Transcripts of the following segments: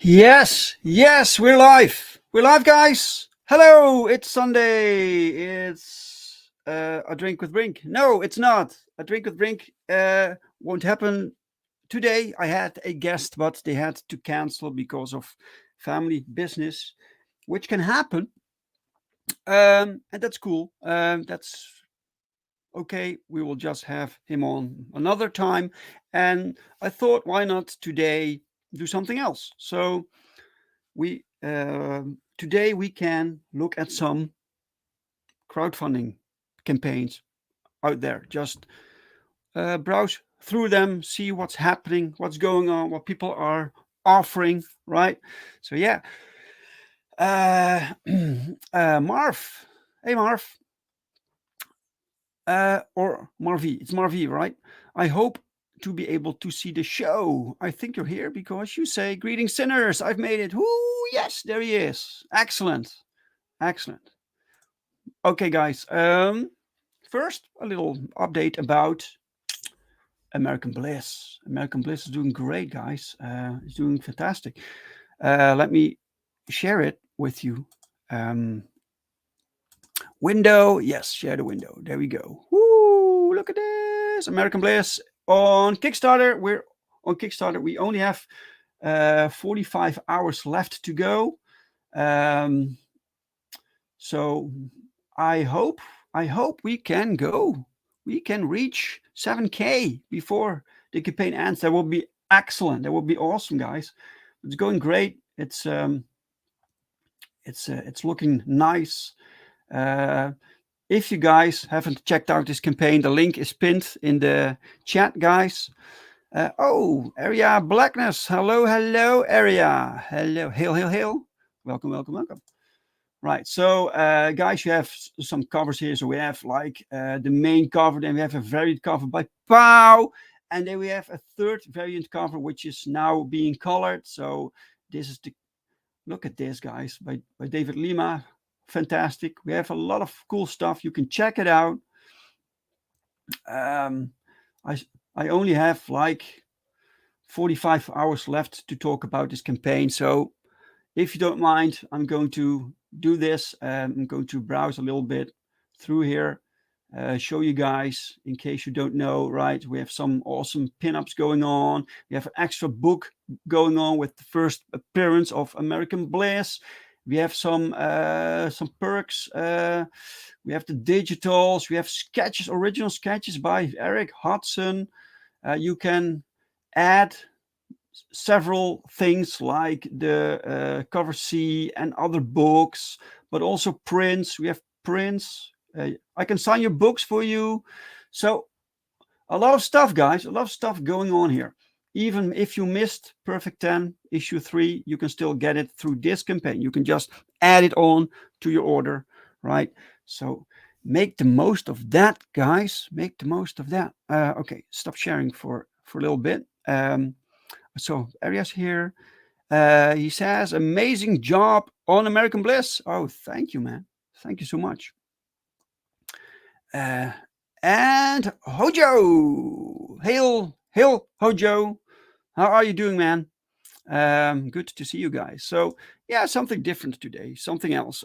Yes, yes, we're live. We're live, guys. Hello, it's Sunday. It's a drink with Brink. No, it's not. A drink with Brink won't happen today. I had a guest, but they had to cancel because of family business, which can happen. And that's cool. That's okay. We will just have him on another time. And I thought, why not today do something else? So we today we can look at some crowdfunding campaigns out there. Just browse through them, see what's happening, what's going on, what people are offering, right? So yeah, Marv, hey Marv, or Marvi, it's Marvi, right? I hope to be able to see the show. I think you're here because you say greetings, sinners. I've made it. Whoo, yes, there he is. Excellent, excellent. Okay, guys. First, a little update about American Bliss. American Bliss is doing great, guys. It's doing fantastic. Let me share it with you. Um, Window, yes, share the window. There we go. Woo! Look at this, American Bliss on Kickstarter. We're on Kickstarter. We only have 45 hours left to go. Um, so I hope we can go. We can reach 7K before the campaign ends. That will be excellent. That will be awesome, guys. It's going great. It's looking nice. Uh, if you guys haven't checked out this campaign, the link is pinned in the chat, guys. Oh, Area Blackness. Hello, hello, Area. Hello, hail, hail, hail. Welcome, welcome, welcome. Right. So, guys, you have some covers here. So we have like the main cover, then we have a variant cover by Pow, and then we have a third variant cover, which is now being colored. So this is the look at this, guys, by David Lima. Fantastic. We have a lot of cool stuff. You can check it out. Um, I I only have like 45 hours left to talk about this campaign. So if you don't mind, I'm going to do this. I'm going to browse a little bit through here, show you guys in case you don't know, right? We have some awesome pinups going on. We have an extra book going on with the first appearance of American Bliss. We have some perks. We have the digitals. We have sketches, original sketches by Eric Hudson. You can add several things like the cover C and other books, but also prints. We have prints. I can sign your books for you. So a lot of stuff, guys. A lot of stuff going on here. Even if you missed Perfect 10 issue 3, you can still get it through this campaign. You can just add it on to your order, right? So make the most of that, guys. Make the most of that. Okay, stop sharing for a little bit. So Arias here. He says, amazing job on American Bliss. Oh, thank you, man. Thank you so much. And Hojo. Hail, hail, Hojo. How are you doing, man? Good to see you guys. So, yeah, something different today, something else.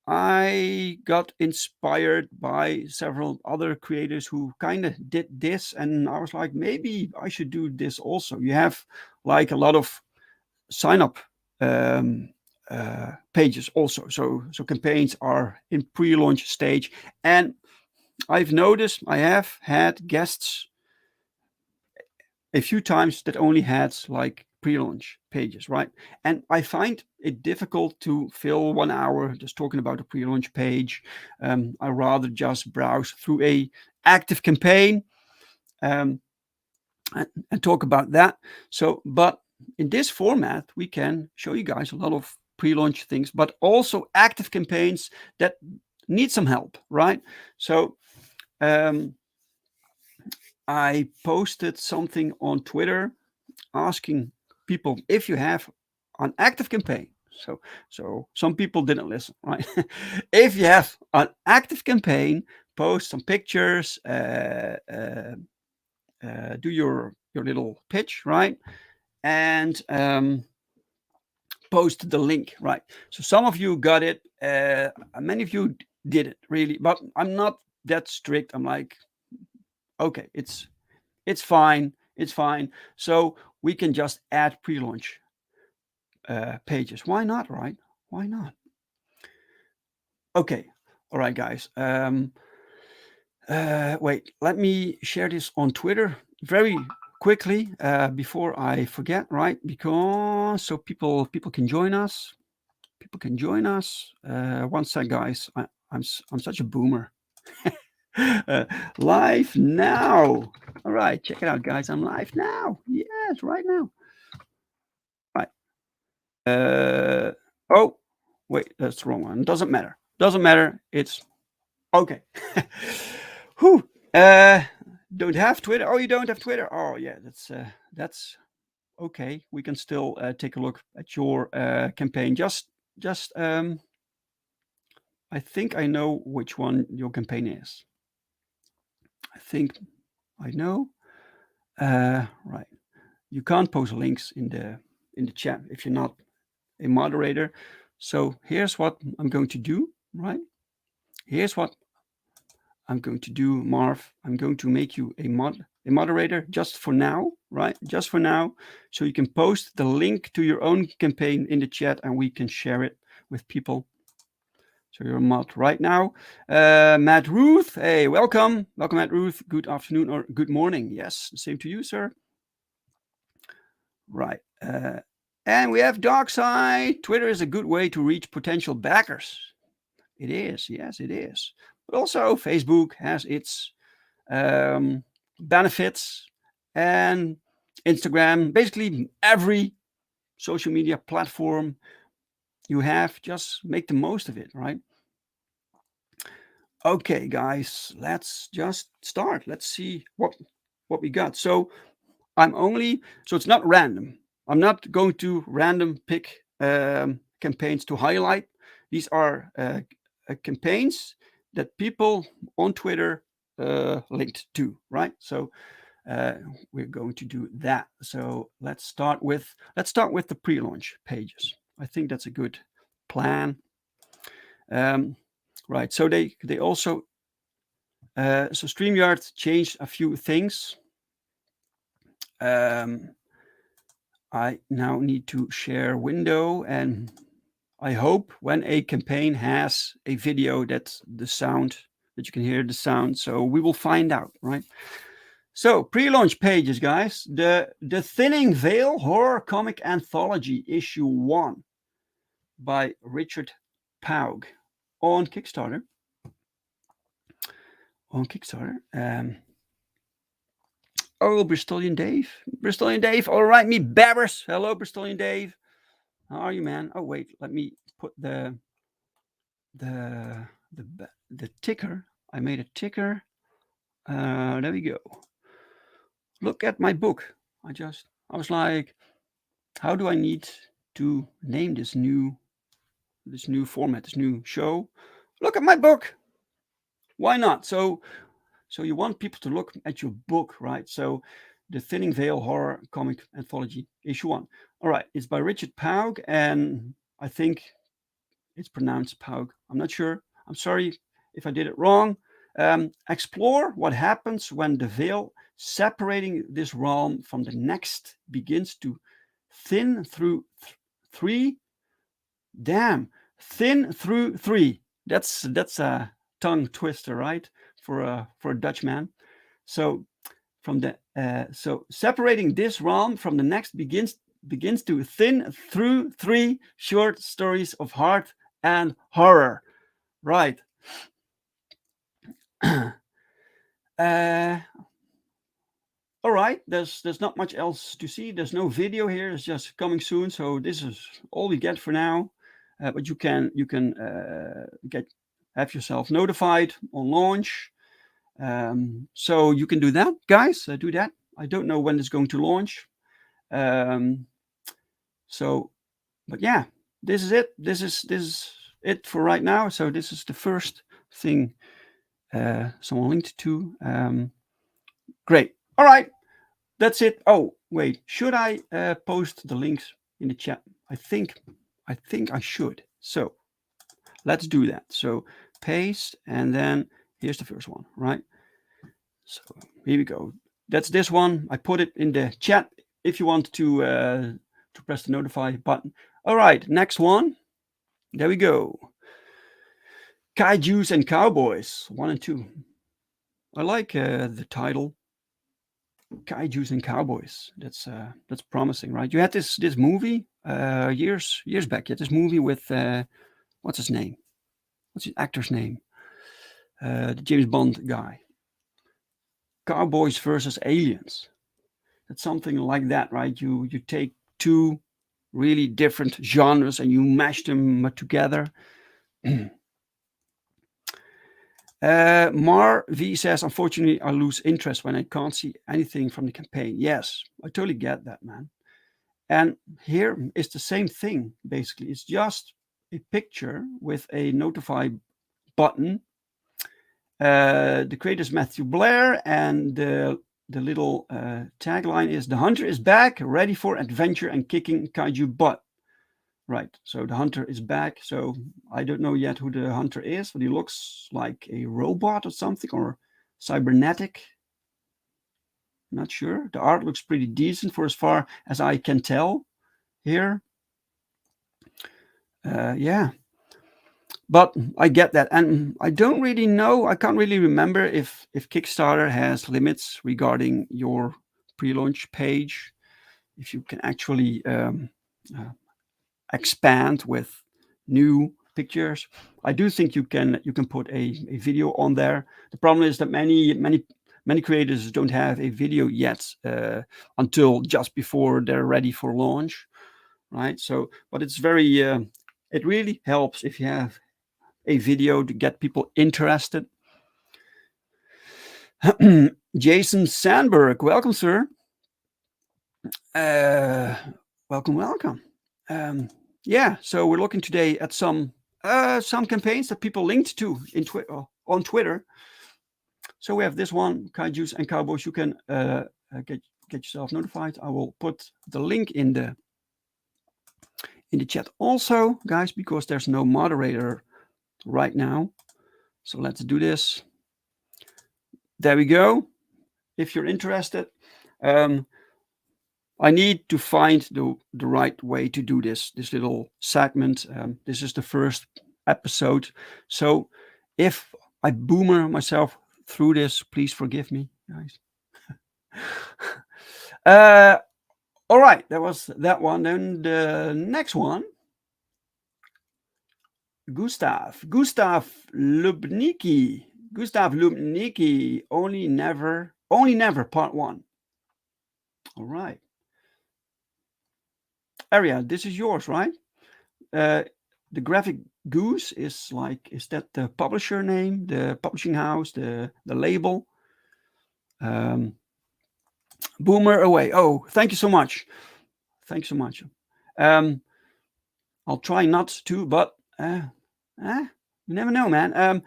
I got inspired by several other creators who kind of did this, and I was like, maybe I should do this also. You have like a lot of sign up pages also. So campaigns are in pre-launch stage, and I've noticed I have had guests a few times that only had like pre-launch pages, right? And I find it difficult to fill 1 hour just talking about a pre-launch page. I rather just browse through a active campaign and talk about that. So, but in this format, we can show you guys a lot of pre-launch things, but also active campaigns that need some help, right? So I posted something on Twitter asking people if you have an active campaign. So some people didn't listen, right? If you have an active campaign, post some pictures, do your little pitch, right? And post the link, right? So some of you got it, many of you did it really, but I'm not that strict. I'm like, okay, it's fine, it's fine. So we can just add pre-launch pages. Why not, right? Why not? Okay, all right, guys. Wait, let me share this on Twitter very quickly before I forget, right? Because so people can join us. People can join us. One sec, guys. I'm such a boomer. Live now. All right, check it out, guys. I'm live now. Yes, right now. Right. Oh, wait, that's the wrong one. Doesn't matter. Doesn't matter. It's okay. Whew. Don't have Twitter. Oh, you don't have Twitter. Oh, yeah. That's okay. We can still take a look at your campaign. Just I think I know which one your campaign is. I think I know. Right. You can't post links in the chat if you're not a moderator. So here's what I'm going to do, right? Here's what I'm going to do, Marv. I'm going to make you a moderator just for now, right? Just for now, so you can post the link to your own campaign in the chat and we can share it with people. So you're a mod right now. Matt Ruth, hey, welcome. Welcome, Matt Ruth. Good afternoon or good morning. Yes, same to you, sir. Right. And we have Darkside. Twitter is a good way to reach potential backers. It is. Yes, it is. But also Facebook has its benefits, and Instagram, basically every social media platform you have, just make the most of it, right? Okay, guys, let's just start. Let's see what we got. So it's not random. I'm not going to random pick campaigns to highlight. These are campaigns that people on Twitter linked to, right? So we're going to do that. So let's start with the pre-launch pages. I think that's a good plan. Right. So they also so StreamYard changed a few things. I now need to share window, and I hope when a campaign has a video that you can hear the sound. So we will find out, right? So pre-launch pages, guys. The Thinning Veil Horror Comic Anthology Issue 1 by Richard Paug on Kickstarter. Oh, Bristolian Dave. All right, me babbers. Hello, Bristolian Dave. How are you, man? Oh, wait. Let me put the ticker. I made a ticker. There we go. Look at my book. I was like, how do I need to name this new format, this new show? Look at my book. Why not? So you want people to look at your book, right? So the Thinning Veil Horror Comic Anthology Issue 1. All right, it's by Richard Paug, and I think it's pronounced Paug. I'm not sure. I'm sorry if I did it wrong. Explore what happens when the veil separating this realm from the next begins to thin through three. Damn, thin through three. That's a tongue twister, right? For a Dutchman. So separating this realm from the next begins to thin through three short stories of heart and horror. Right. All right, there's not much else to see. There's no video here. It's just coming soon. So this is all we get for now. But you can have yourself notified on launch. So you can do that, guys. Do that. I don't know when it's going to launch. But yeah, this is it. This is it for right now. So this is the first thing someone linked to. Great. All right, that's it. Oh, wait, should I post the links in the chat? I think I should. So let's do that. So paste, and then here's the first one, right? So here we go. That's this one. I put it in the chat if you want to press the notify button. All right, next one. There we go. Kaijus and Cowboys 1 and 2. I like the title. Kaijus and Cowboys. That's promising, right? You had this movie years back. You had this movie with what's his name? What's his actor's name? The James Bond guy. Cowboys versus aliens. It's something like that, right? You take two really different genres and you mash them together. Mar V says, unfortunately, I lose interest when I can't see anything from the campaign. Yes, I totally get that, man. And here is the same thing, basically. It's just a picture with a notify button. The creator is Matthew Blair, and the little tagline is, the hunter is back, ready for adventure and kicking kaiju butt. Right, so the hunter is back. So I don't know yet who the hunter is, but he looks like a robot or something, or cybernetic. Not sure. The art looks pretty decent for as far as I can tell here. Yeah, but I get that, and I don't really know. I can't really remember if Kickstarter has limits regarding your pre-launch page, if you can actually expand with new pictures. I do think you can put a video on there. The problem is that many creators don't have a video yet until just before they're ready for launch, right? So, but it's very it really helps if you have a video to get people interested. Jason Sandberg, welcome, sir. Welcome. Yeah, so we're looking today at some campaigns that people linked to on Twitter. So we have this one, Kaijus and Cowboys. You can get yourself notified. I will put the link in the chat also, guys, because there's no moderator right now. So let's do this. There we go. If you're interested, I need to find the right way to do this little segment. This is the first episode. So if I boomer myself through this, please forgive me, guys. All right, that was that one. Then the next one, Gustav Lubnicki. Only never, part 1. All right. Area, this is yours, right? The graphic goose is that the publisher name, the publishing house, the label? Boomer away. Oh, thank you so much. I'll try not to, but you never know, man.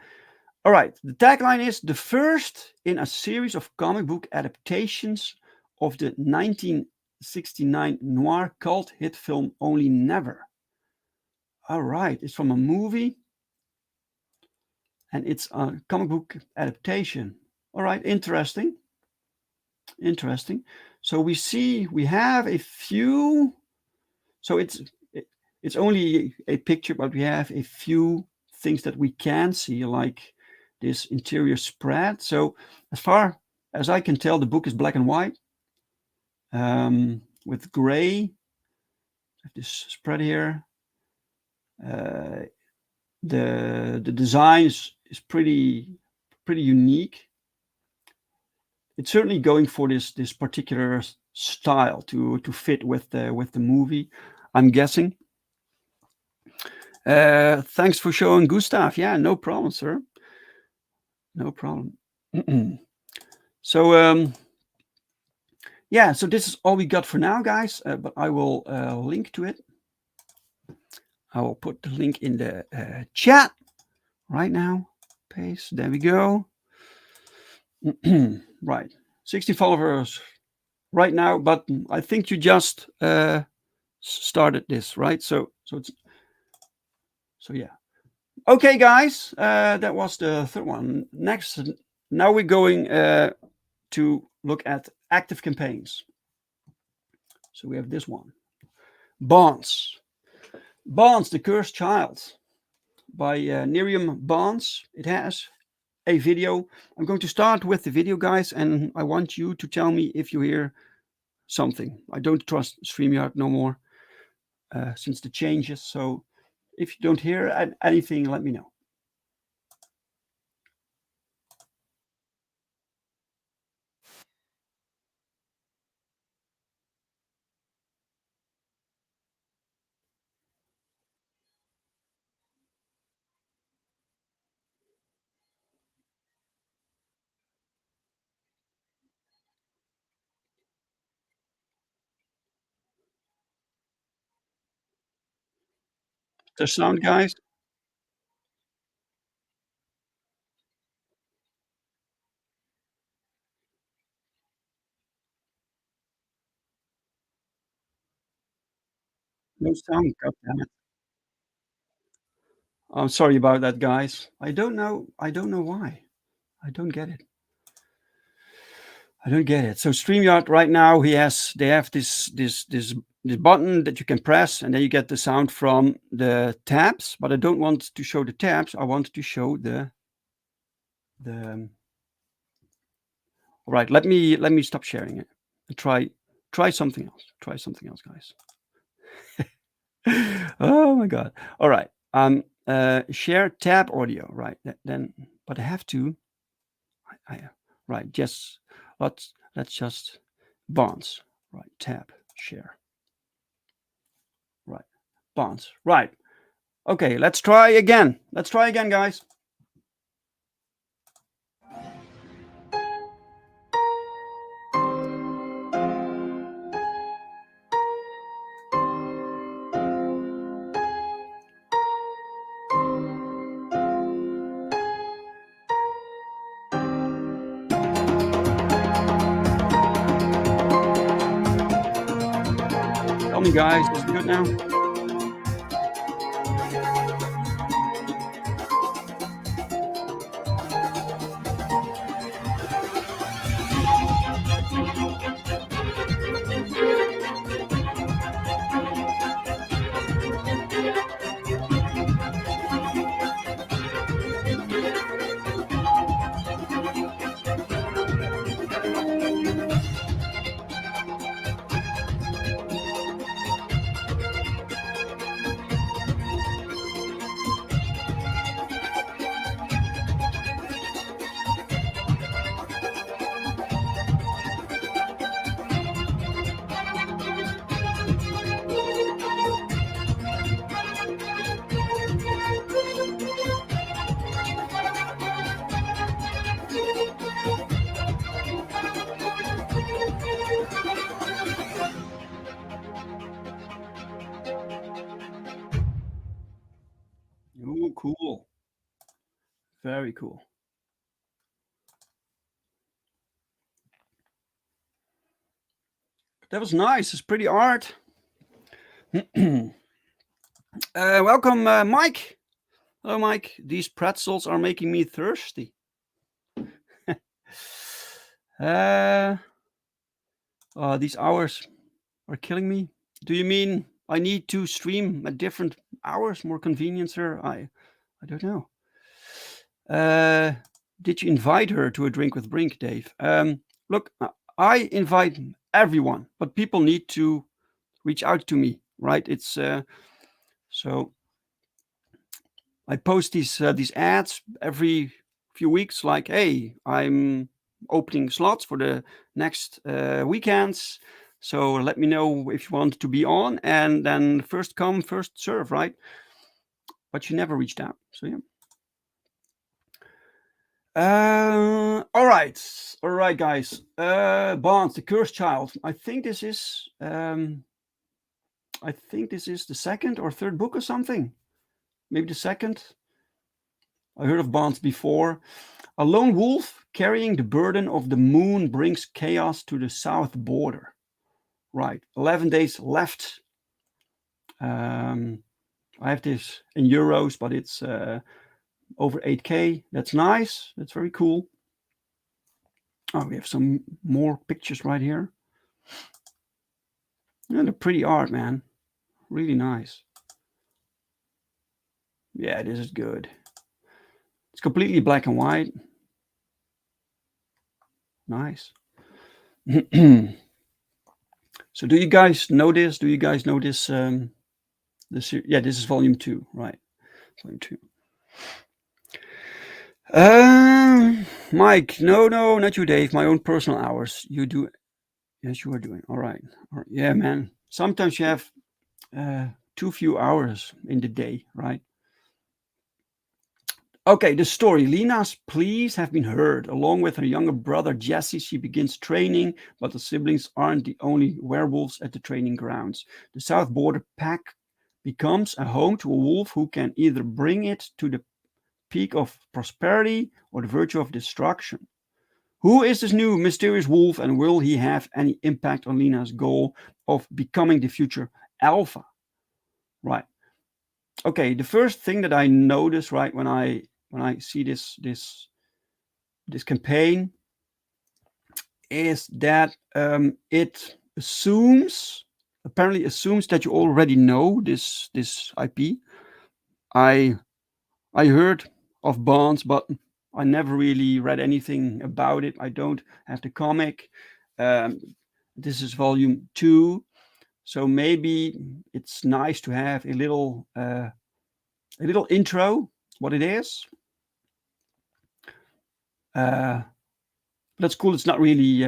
All right, the tagline is the first in a series of comic book adaptations of the 1969 noir cult hit film Only Never. All right, it's from a movie and it's a comic book adaptation. All right, interesting. So we have a few. So it's only a picture, but we have a few things that we can see, like this interior spread. So as far as I can tell, the book is black and white with gray. This spread here. The design is pretty unique. It's certainly going for this particular style to fit with the movie, I'm guessing. Thanks for showing, Gustav. Yeah, no problem, sir. No problem. So yeah, so this is all we got for now, guys. But I will link to it. I will put the link in the chat right now. Paste. There we go. Right, 60 followers right now, but I think you just started this, right? So yeah. Okay, guys, that was the third one. Next, now we're going to look at active campaigns. So we have this one, Bonds, the Cursed Child, by Miriam Bonds. It has a video. I'm going to start with the video, guys, and I want you to tell me if you hear something. I don't trust StreamYard no more since the changes. So if you don't hear anything, let me know. The sound, guys. No sound. God damn it. I'm sorry about that, guys. I don't know why. I don't get it. So StreamYard right now, they have this button that you can press, and then you get the sound from the tabs. But I don't want to show the tabs. I want to show the. All right, let me stop sharing it. Try something else. Try something else, guys. Oh my god. All right. Share tab audio. Right. Then, but I have to. Right. Just let's just bonds. Right. Tab share. Right. Bonds. Right. Okay. Let's try again. Guys. Tell me, guys. Is it good now? Ooh, cool. Very cool. That was nice. It's pretty art. Welcome, Mike. Hello, Mike. These pretzels are making me thirsty. These hours are killing me. Do you mean I need to stream at different hours, more convenient, sir? I don't know. Did you invite her to a drink with Brink, Dave? Look, I invite everyone, but people need to reach out to me, right? It's so I post these ads every few weeks, like, hey, I'm opening slots for the next weekends. So let me know if you want to be on, and then first come, first serve, right? But you never reached out, so yeah. All right, guys. Bonds, the Cursed Child. I think this is the second or third book or something. Maybe the second. I heard of Bonds before. A lone wolf carrying the burden of the moon brings chaos to the south border. Right, 11 days left I have this in euros, but it's over 8K. That's nice. That's very cool. Oh, we have some more pictures right here. And a pretty art, man. Really nice. Yeah, this is good. It's completely black and white. Nice. So do you guys know this? Do you guys know this? Yeah, this is volume 2, right? Volume 2. Mike, no, not you, Dave. My own personal hours. You do. Yes, you are doing. All right. Yeah, man. Sometimes you have too few hours in the day, right? Okay, the story. Lena's pleas have been heard. Along with her younger brother Jesse, she begins training, but the siblings aren't the only werewolves at the training grounds. The South Border Pack becomes a home to a wolf who can either bring it to the peak of prosperity or the verge of destruction. Who is this new mysterious wolf, and will he have any impact on Lena's goal of becoming the future alpha? Right. Okay, the first thing that I notice, right, when I see this campaign is that it apparently assumes that you already know this IP. I heard of Bonds, but I never really read anything about it. I don't have the comic. This is volume 2, so maybe it's nice to have a little intro what it is. That's cool. It's not really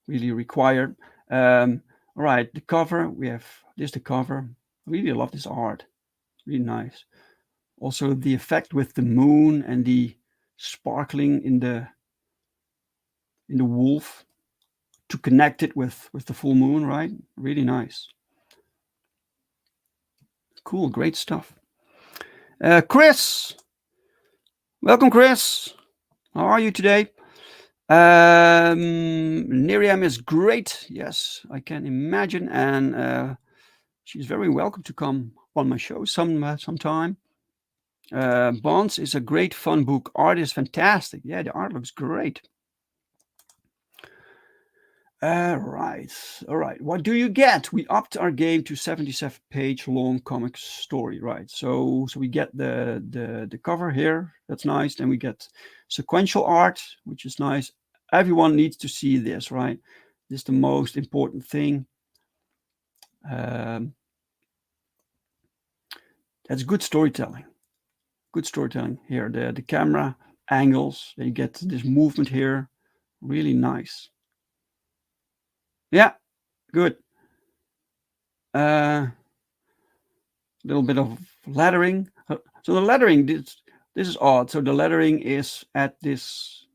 required. All right, the cover, we have this. The cover, I really love this art. Really nice. Also, the effect with the moon and the sparkling in the wolf to connect it with the full moon, right? Really nice. Cool, great stuff. Chris, welcome, Chris. How are you today? Miriam is great. Yes, I can imagine, and she's very welcome to come on my show sometime. Bonds is a great fun book. Art is fantastic. Yeah, the art looks great. Right. All right. What do you get? We upped our game to 77-page long comic story, right? So we get the cover here. That's nice. Then we get sequential art, which is nice. Everyone needs to see this, right? This is the most important thing. That's good storytelling. Good storytelling here. The camera angles. Then you get this movement here. Really nice. Yeah, good. Little bit of lettering. So the lettering, this is odd. So the lettering is at this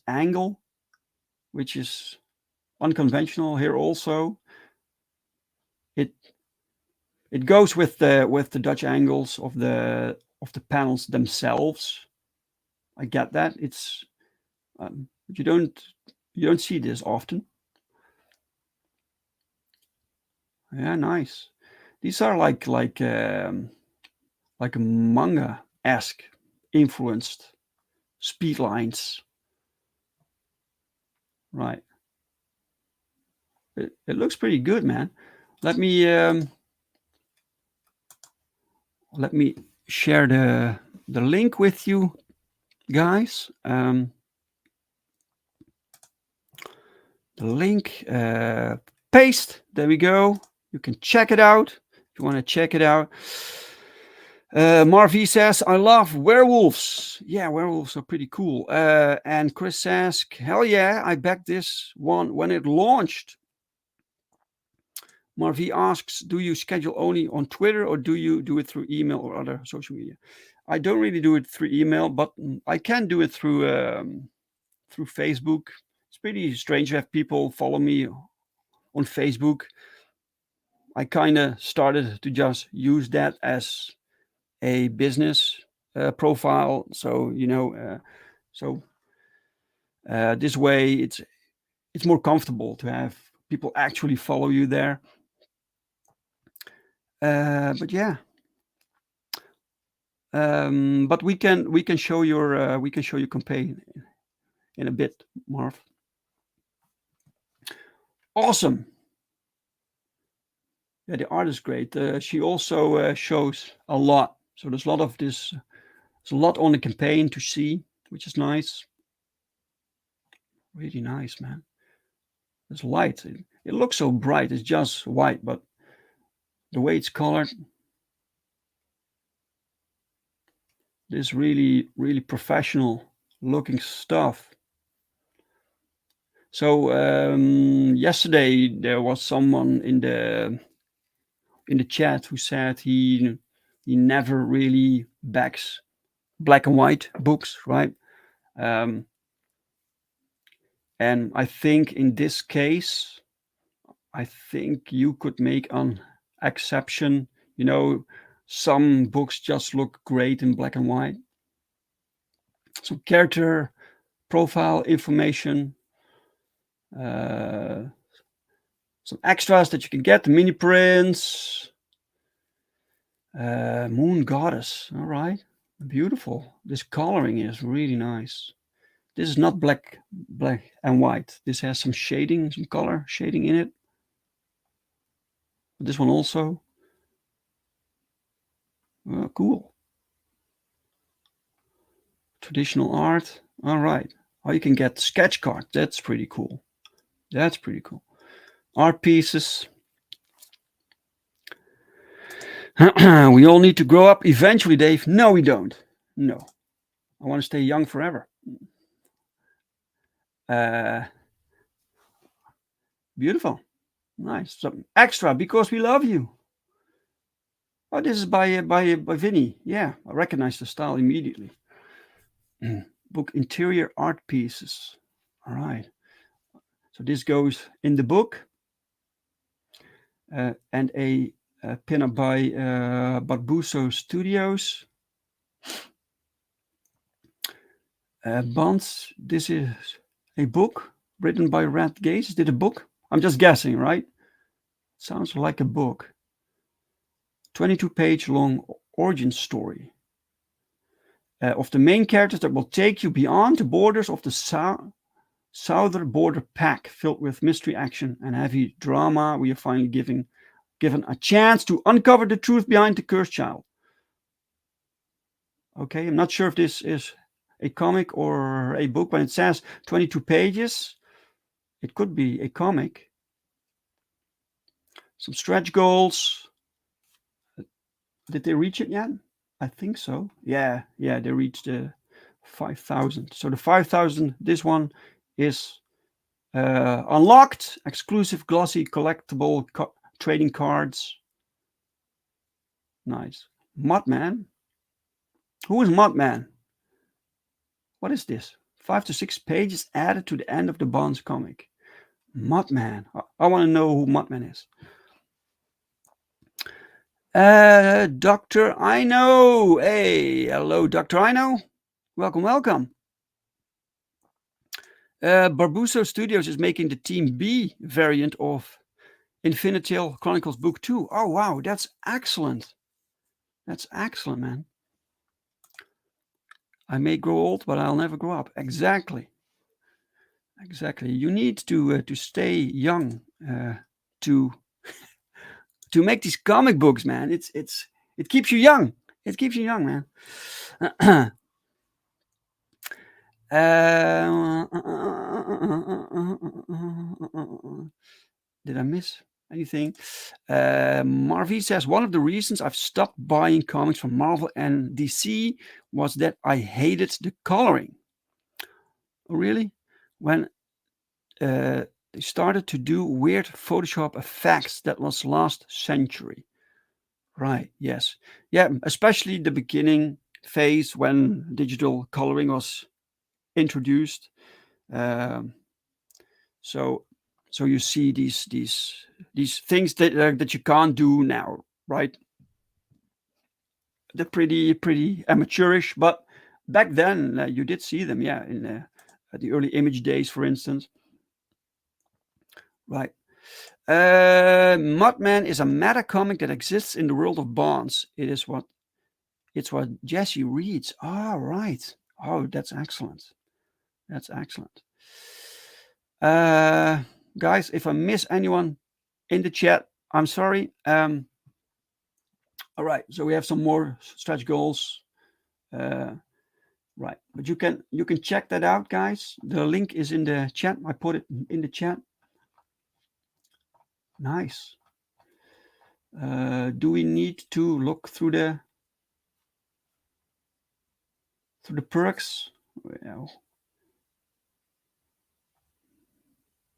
angle, which is unconventional here also. It goes with the Dutch angles of the panels themselves. I get that. It's you don't see this often. Yeah, nice. These are like a manga-esque influenced speed lines. Right. It looks pretty good, man. Let me share the link with you guys. The link, paste. There we go. You can check it out if you want to check it out. Marv says, I love werewolves. Yeah, werewolves are pretty cool. And Chris says, hell yeah, I backed this one when it launched. Marv asks, do you schedule only on Twitter or do you do it through email or other social media? I don't really do it through email, but I can do it through Facebook. It's pretty strange to have people follow me on Facebook. I kind of started to just use that as a business profile. So this way it's more comfortable to have people actually follow you there. But yeah. But we can show your campaign in a bit, Marv. Awesome. Yeah, the art is great. She also shows a lot. So there's a lot of this. There's a lot on the campaign to see, which is nice. Really nice, man. There's light. It looks so bright. It's just white, but the way it's colored, this really, really professional looking stuff. So yesterday there was someone in the chat who said he never really backs black and white books, right? And I think in this case, I think you could make an exception. You know, some books just look great in black and white. Some character profile information, some extras that you can get, the mini prints, Moon Goddess. All right, beautiful. This coloring is really nice. This is not black and white. This has some shading, some color shading in it. But this one also. Cool. Traditional art. All right. Oh, you can get sketch cards. That's pretty cool. That's pretty cool. Art pieces. We all need to grow up eventually, Dave. No, we don't. No. I want to stay young forever. Beautiful. Nice. Some extra because we love you. Oh, this is by Vinny. Yeah, I recognize the style immediately. Book interior art pieces. All right. So this goes in the book. And a pin-up by Barbuso Studios. Bonds, this is a book written by Red Gates. Is it a book? I'm just guessing, right? Sounds like a book. 22-page long origin story of the main characters that will take you beyond the borders of the southern border pack, filled with mystery, action, and heavy drama. We are finally given a chance to uncover the truth behind the cursed child. Okay, I'm not sure if this is a comic or a book, but it says 22 pages. It could be a comic. Some stretch goals. Did they reach it yet? I think so. Yeah, they reached the 5,000. So the 5,000, this one is unlocked. Exclusive glossy collectible trading cards. Nice. Mudman. Who is Mudman? What is this? 5 to 6 pages added to the end of the Bonds comic. Mudman. I want to know who Mudman is. Dr. Ino. Hey, hello, Dr. Ino. Welcome. Barbuso Studios is making the Team B variant of Infinitil Chronicles Book 2. Oh, wow, that's excellent. That's excellent, man. I may grow old, but I'll never grow up. Exactly. You need to stay young to make these comic books, man. It keeps you young. It keeps you young, man. Did I miss anything? Marvy says, one of the reasons I've stopped buying comics from Marvel and DC was that I hated the coloring. Oh, really? When they started to do weird Photoshop effects that was last century. Right, yes. Yeah, especially the beginning phase when digital coloring was introduced. So you see these things that you can't do now, right? They're pretty amateurish, but back then you did see them, yeah, in the early image days, for instance. Right. Mudman is a meta comic that exists in the world of Bonds. It's what Jesse reads. Right. Oh, that's excellent. That's excellent. Guys, if I miss anyone in the chat, I'm sorry. All right, so we have some more stretch goals. Right, but you can check that out, guys. The link is in the chat. I put it in the chat. Nice. Do we need to look through the perks? Well,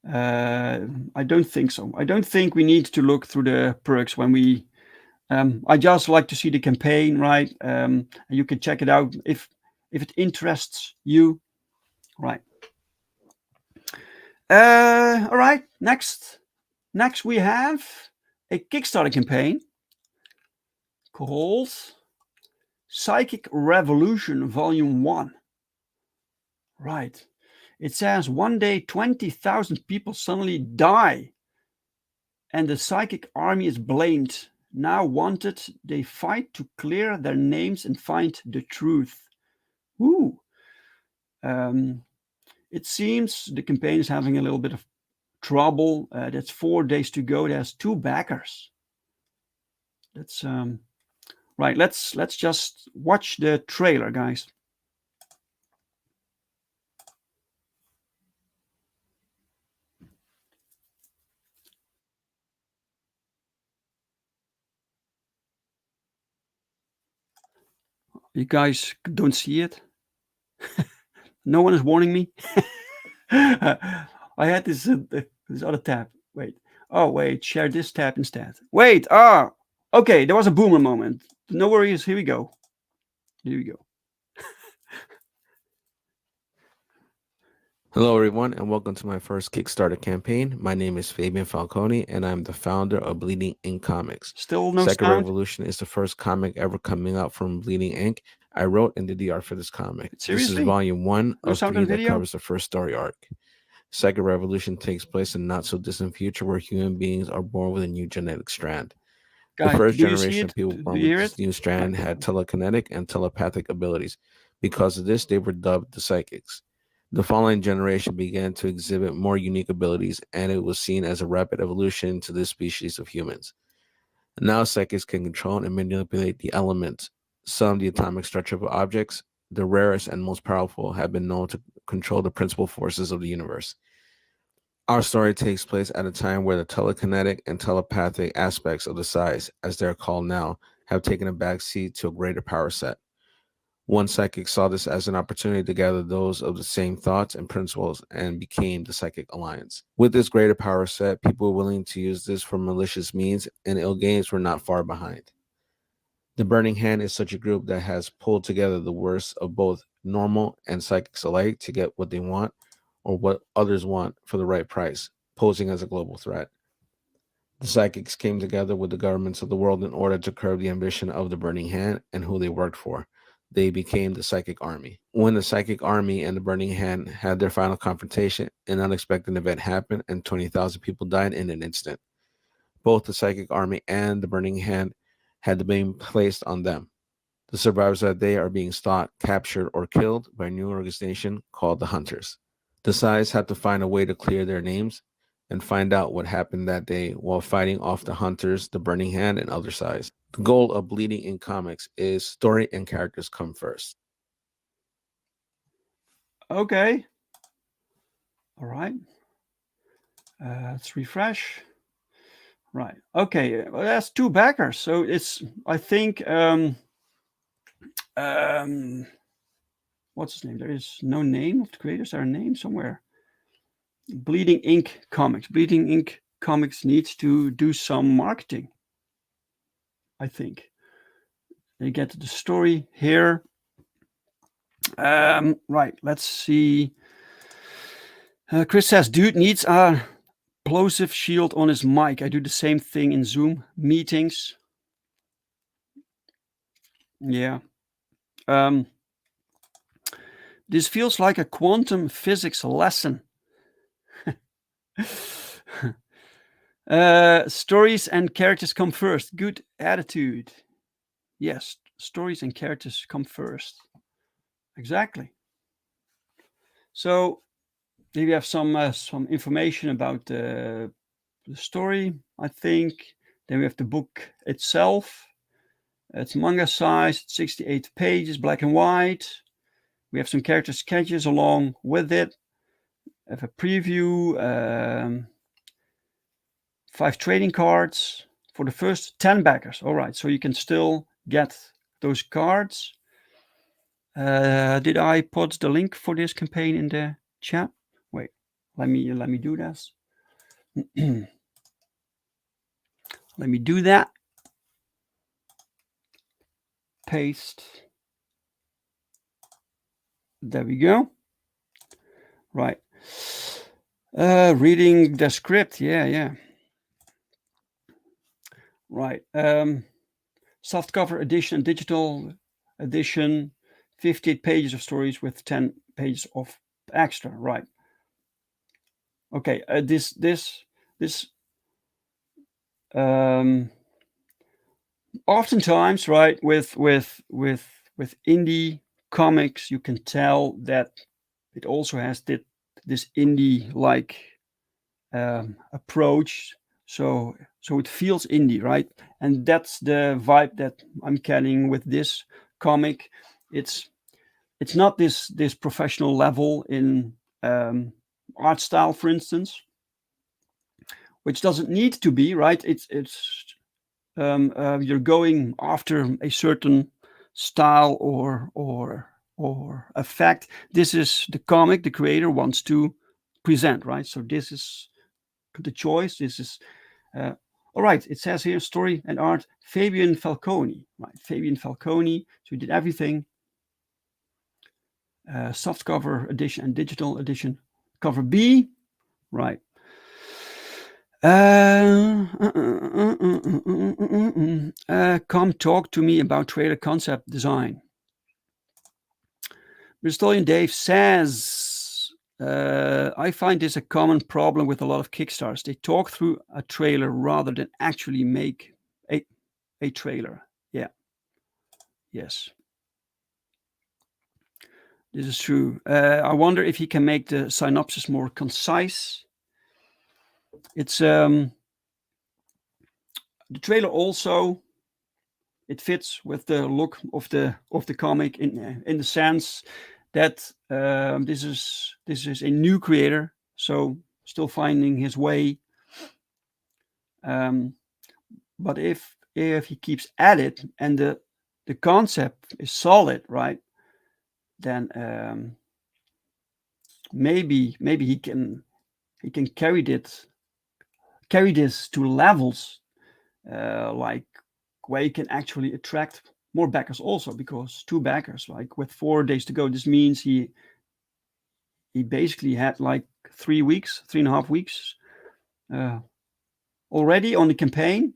I don't think so. I don't think we need to look through the perks when we. I just like to see the campaign, right? You can check it out if it interests you, right? All right. Next we have a Kickstarter campaign called Psychic Revolution Volume 1. Right. It says one day 20,000 people suddenly die and the psychic army is blamed. Now wanted, they fight to clear their names and find the truth. Woo! It seems the campaign is having a little bit of trouble. That's 4 days to go. There's 2 backers. That's right. Let's just watch the trailer, guys. You guys don't see it. No one is warning me. I had this other tab. Wait. Oh, wait. Share this tab instead. Wait. Okay. There was a boomer moment. No worries. Here we go. Hello, everyone, and welcome to my first Kickstarter campaign. My name is Fabian Falcone, and I'm the founder of Bleeding Ink Comics. Still no Second sound? Revolution is the first comic ever coming out from Bleeding Ink. I wrote and did the art for this comic. Seriously? This is volume 1 No of sound 3 on that video? covers the first story arc. Second Revolution takes place in a not-so-distant future where human beings are born with a new genetic strand. Guys, The first do you see generation it? of people Do born you with hear this it? new strand had telekinetic and telepathic abilities. Because of this, they were dubbed the Psychics. The following generation began to exhibit more unique abilities, and it was seen as a rapid evolution to this species of humans. Now, psychics can control and manipulate the elements. Some, the atomic structure of objects, the rarest and most powerful, have been known to control the principal forces of the universe. Our story takes place at a time where the telekinetic and telepathic aspects of the Psi's, as they're called now, have taken a backseat to a greater power set. One psychic saw this as an opportunity to gather those of the same thoughts and principles and became the Psychic Alliance. With this greater power set, people were willing to use this for malicious means, and ill games were not far behind. The Burning Hand is such a group that has pulled together the worst of both normal and psychics alike to get what they want or what others want for the right price, posing as a global threat. The psychics came together with the governments of the world in order to curb the ambition of the Burning Hand and who they worked for. They became the Psychic Army. When the Psychic Army and the Burning Hand had their final confrontation, an unexpected event happened and 20,000 people died in an instant. Both the Psychic Army and the Burning Hand had been placed on them. The survivors of that day are being stalked, captured, or killed by a new organization called the Hunters. The Psi's have to find a way to clear their names and find out what happened that day while fighting off the Hunters, the Burning Hand, and other Psi's. The goal of Bleeding Ink Comics is story and characters come first. Okay. All right. Let's refresh. Right. Okay. Well, that's 2 backers. So it's, I think, what's his name? There is no name of the creators. Is there a name somewhere? Bleeding Ink Comics. Bleeding Ink Comics needs to do some marketing, I think. They get the story here. Right. Let's see. Chris says, dude needs a plosive shield on his mic. I do the same thing in Zoom meetings. Yeah. This feels like a quantum physics lesson. Stories and characters come first. Good attitude. Yes, stories and characters come first. Exactly. So here we have some information about the story, I think. Then we have the book itself. It's manga size, 68 pages, black and white. We have some character sketches along with it. We have a preview, 5 trading cards for the first 10 backers. All right, so you can still get those cards. Did I put the link for this campaign in the chat? Wait, let me do this. Let me do that. Paste. There we go. Right. Reading the script. Yeah. Right. Softcover edition and digital edition. 58 pages of stories with 10 pages of extra. Right. Okay. This oftentimes, right, with indie comics, you can tell that it also has this indie like approach. So it feels indie, right? And that's the vibe that I'm getting with this comic. It's not this professional level in art style, for instance, which doesn't need to be, right? It's you're going after a certain style or effect. This is the comic the creator wants to present, right? So this is the choice. This is all right. It says here story and art Fabian Falconi, right? Fabian Falconi. So he did everything. Soft cover edition and digital edition. Cover B, right? Come talk to me about trailer concept design. Bristolian Dave says, I find this a common problem with a lot of Kickstarters. They talk through a trailer rather than actually make a trailer. Yeah. Yes. This is true. I wonder if he can make the synopsis more concise. It's the trailer also. It fits with the look of the comic in the sense that this is a new creator, so still finding his way. But if he keeps at it and the concept is solid, right? Then maybe he can carry this to levels like where you can actually attract more backers also, because 2 backers, like with 4 days to go, this means he basically had like 3.5 weeks already on the campaign.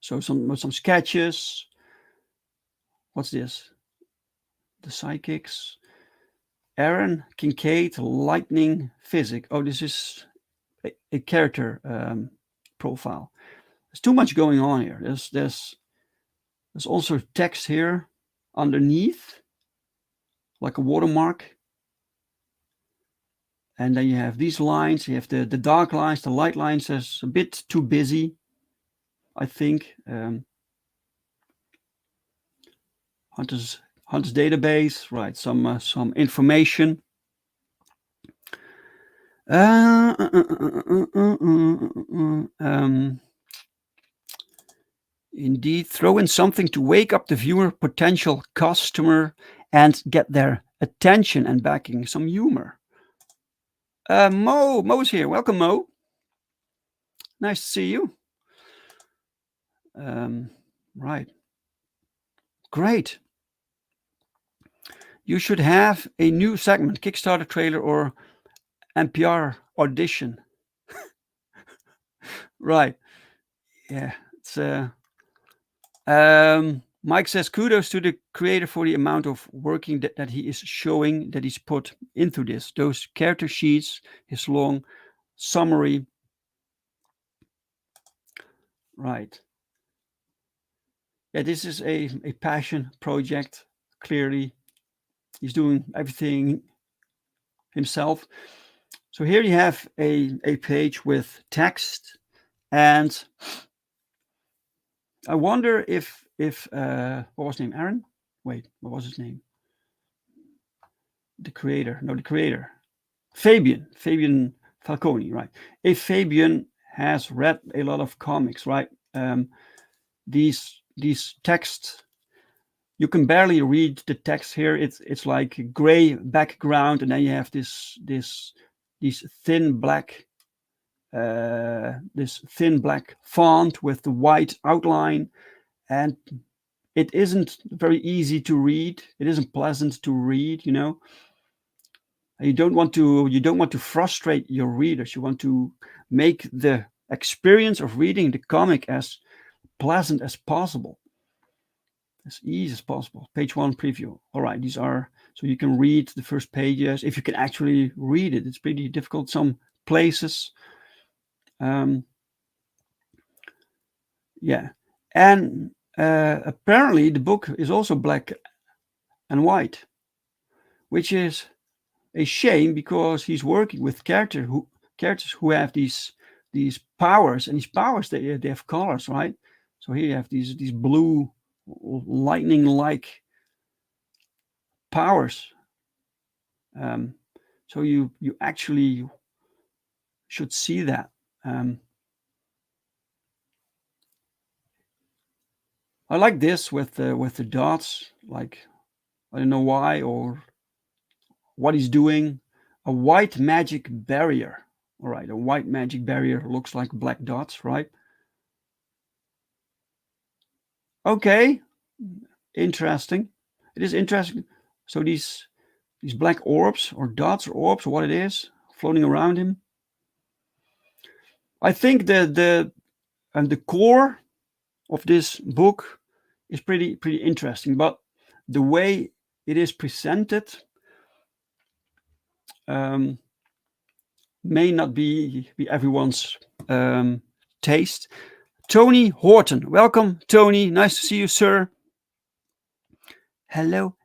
So some sketches. What's this? The psychics. Aaron Kincaid, lightning physic. Oh, this is a character profile. There's too much going on here. There's also text here underneath, like a watermark. And then you have these lines. You have the dark lines, the light lines. There's a bit too busy, I think. Hunter's database, right? Some information. Indeed, throw in something to wake up the viewer, potential customer, and get their attention and backing. Some humor. Mo's here. Welcome, Mo. Nice to see you. Right. Great. You should have a new segment, Kickstarter trailer or NPR audition. Right. Yeah. It's Mike says kudos to the creator for the amount of working that he is showing, that he's put into this. Those character sheets, his long summary. Right. Yeah, this is a passion project. Clearly, he's doing everything himself. So here you have a page with text, and I wonder if what was his name? Aaron? Wait, what was his name? The creator. No, the creator. Fabian Falcone, right? If Fabian has read a lot of comics, right? These texts, you can barely read the text here. It's like a gray background, and then you have these thin black font with the white outline, and it isn't very easy to read. It isn't pleasant to read, you know. You don't want to frustrate your readers. You want to make the experience of reading the comic as pleasant as possible, as easy as possible. Page 1 preview. All right, these are so you can read the first pages if you can actually read it. It's pretty difficult some places. Yeah, and apparently the book is also black and white, which is a shame because he's working with characters who have these powers, and these powers they have colors, right? So here you have these blue lightning like powers. So you actually should see that. I like this with the dots. Like, I don't know why or what he's doing. A white magic barrier. All right, a white magic barrier looks like black dots, right? Okay, interesting. It is interesting. So these black orbs or dots or orbs, or what it is, floating around him. I think the core of this book is pretty interesting, but the way it is presented may not be everyone's taste. Tony Horton, welcome, Tony. Nice to see you, sir. Hello.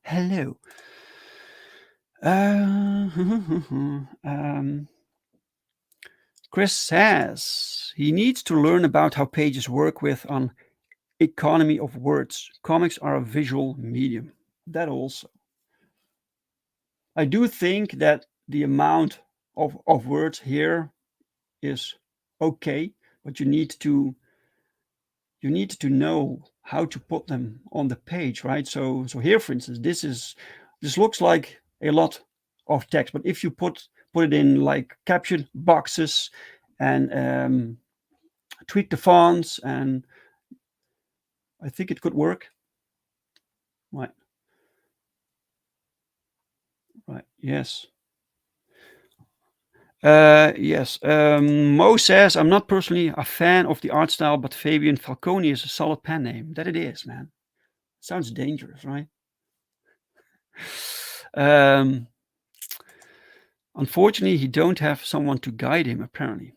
Chris says he needs to learn about how pages work with an economy of words. Comics are a visual medium. That also. I do think that the amount of words here is okay, but you need to know how to put them on the page, right? So here, for instance, this looks like a lot of text, but if you put it in like caption boxes and tweak the fonts, and I think it could work. Right. Yes. Yes. Mo says, I'm not personally a fan of the art style, but Fabian Falcone is a solid pen name. That it is, man. Sounds dangerous, right? Unfortunately, he don't have someone to guide him, apparently.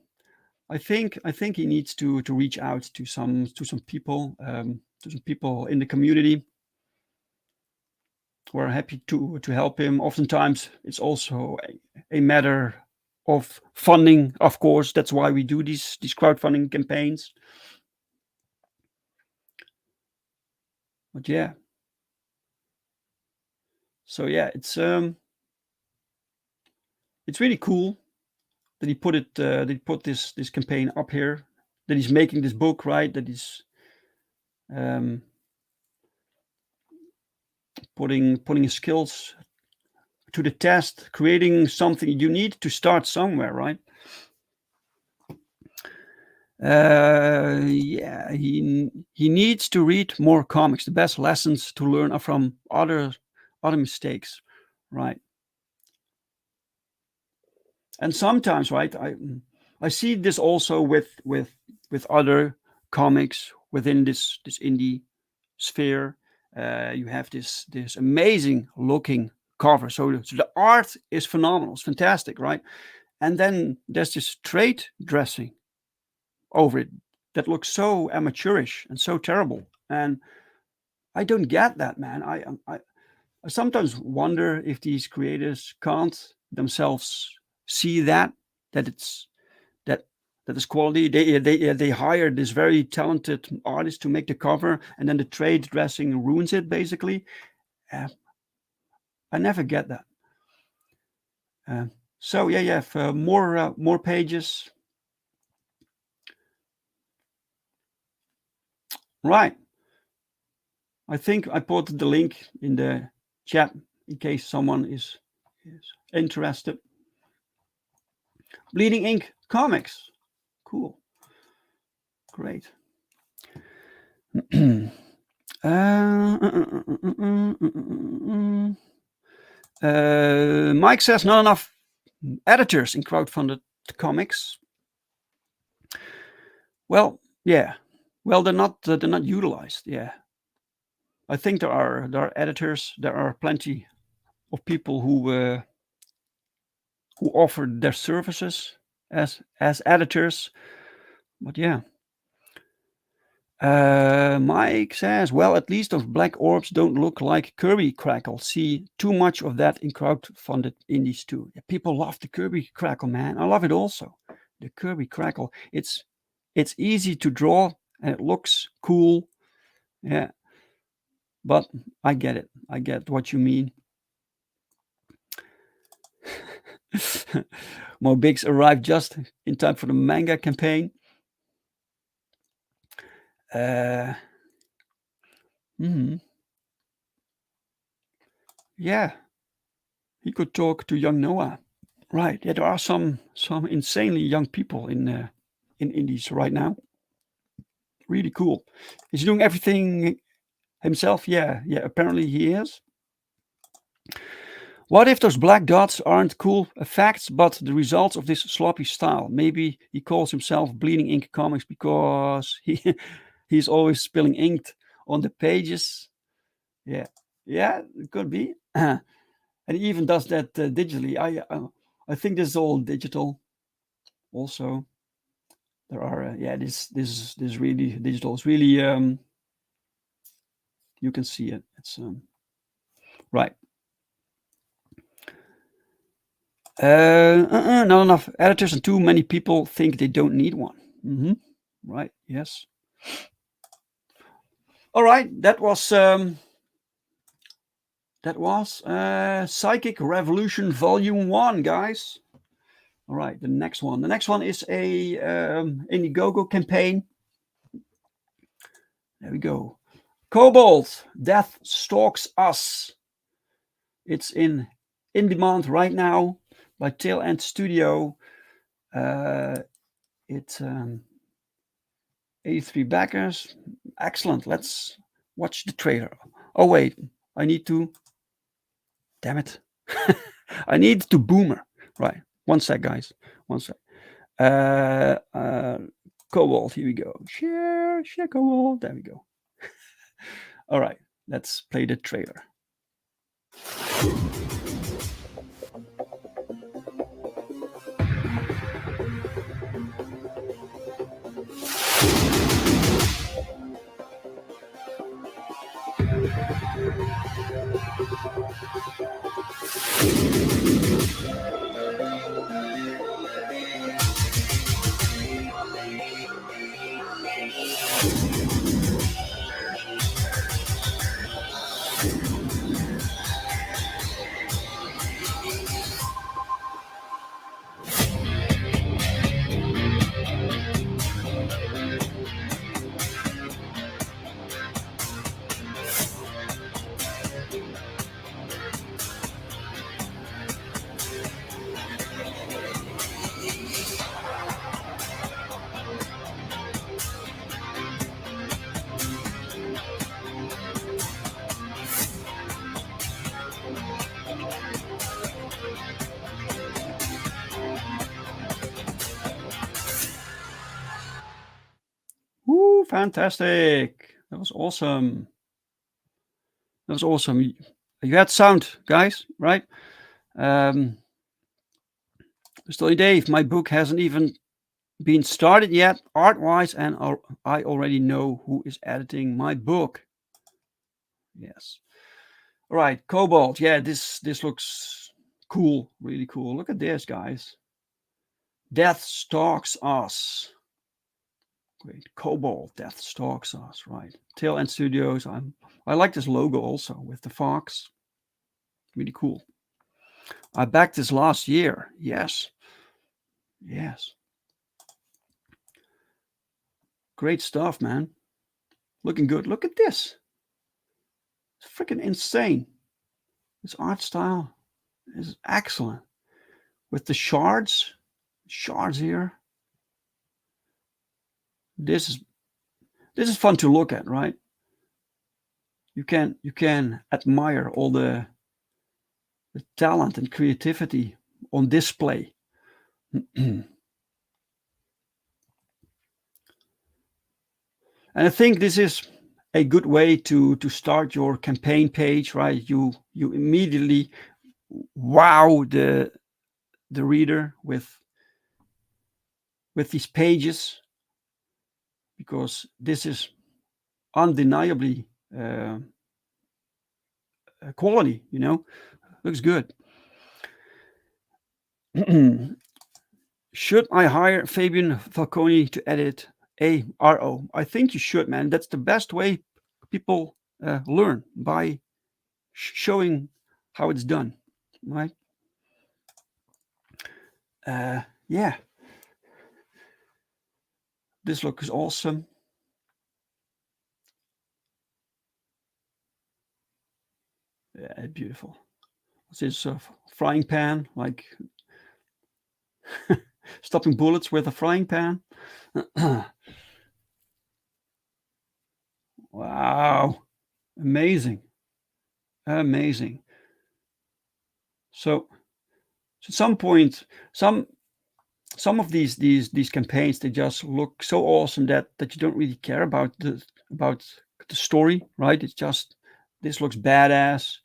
I think he needs to reach out to some people, to some people in the community who are happy to help him. Oftentimes, it's also a matter of funding, of course. That's why we do these crowdfunding campaigns. But yeah. So yeah, it's really cool that he put this campaign up here, that he's making this book, right? That he's putting his skills to the test, creating something. You need to start somewhere, right? Yeah, he needs to read more comics. The best lessons to learn are from other mistakes, right? And sometimes, right, I see this also with other comics within this indie sphere. You have this amazing looking cover. So the art is phenomenal. It's fantastic, right? And then there's this trade dressing over it. that looks so amateurish and so terrible. And I don't get that, man. I sometimes wonder if these creators can't themselves see that it's that that is quality. They hire this very talented artist to make the cover, and then the trade dressing ruins it basically. I never get that. So yeah, you have more pages. Right. I think I put the link in the chat in case someone is interested. Bleeding Ink Comics. Cool. Great. Mike says not enough editors in crowdfunded comics. Well, yeah. Well, they're not utilized. Yeah. I think there are editors. There are plenty of people who offer their services as editors. But yeah. Mike says, well, at least those black orbs don't look like Kirby Crackle. See too much of that in crowdfunded indies too. Yeah, people love the Kirby Crackle, man. I love it also. The Kirby Crackle. It's easy to draw and it looks cool. Yeah. But I get it. I get what you mean. More Bigs arrived just in time for the manga campaign. Yeah, he could talk to young Noah. Right. Yeah, there are some insanely young people in indies right now. Really cool. Is he doing everything himself? Yeah. Apparently he is. What if those black dots aren't cool effects, but the results of this sloppy style? Maybe he calls himself Bleeding Ink Comics because he's always spilling ink on the pages. Yeah, it could be. And he even does that digitally. I think this is all digital. Also, there are this really digital. It's really you can see it. It's right. Not enough editors, and too many people think they don't need one. Right. Yes. All right. That was Psychic Revolution Volume 1, guys. All right. The next one is a Indiegogo campaign. There we go. Cobalt, Death Stalks Us. It's in demand right now by Tail End Studio. It's 83 backers. Excellent. Let's watch the trailer. Oh wait, I need to. Damn it! I need to boomer. Right. One sec, guys. One sec. Cobalt. Here we go. Share Cobalt. There we go. All right. Let's play the trailer. Woo, fantastic. That was awesome. You had sound, guys, right? Story Dave, my book hasn't even been started yet art-wise, and I already know who is editing my book. Yes. All right, Cobalt. Yeah, this looks cool, really cool. Look at this, guys. Death stalks us. Great. Cobalt, Death stalks us. Right. Tail End Studios. I like this logo also with the fox. Really cool. I backed this last year. Yes. Yes. Great stuff, man. Looking good. Look at this. It's freaking insane. This art style is excellent. With the shards here. This is fun to look at, right? You can admire all the talent and creativity on display. And I think this is a good way to start your campaign page, right? You immediately wow the reader with these pages, because this is undeniably quality, looks good. Should I hire Fabian Falcone to edit ARO? I think you should, man. That's the best way people learn, by showing how it's done, right? Yeah. This looks awesome. Yeah, beautiful. What's this? Frying pan, like stopping bullets with a frying pan. Wow. Amazing. Amazing. So at some point, some of these campaigns, they just look so awesome that you don't really care about the story, right? It's just, this looks badass.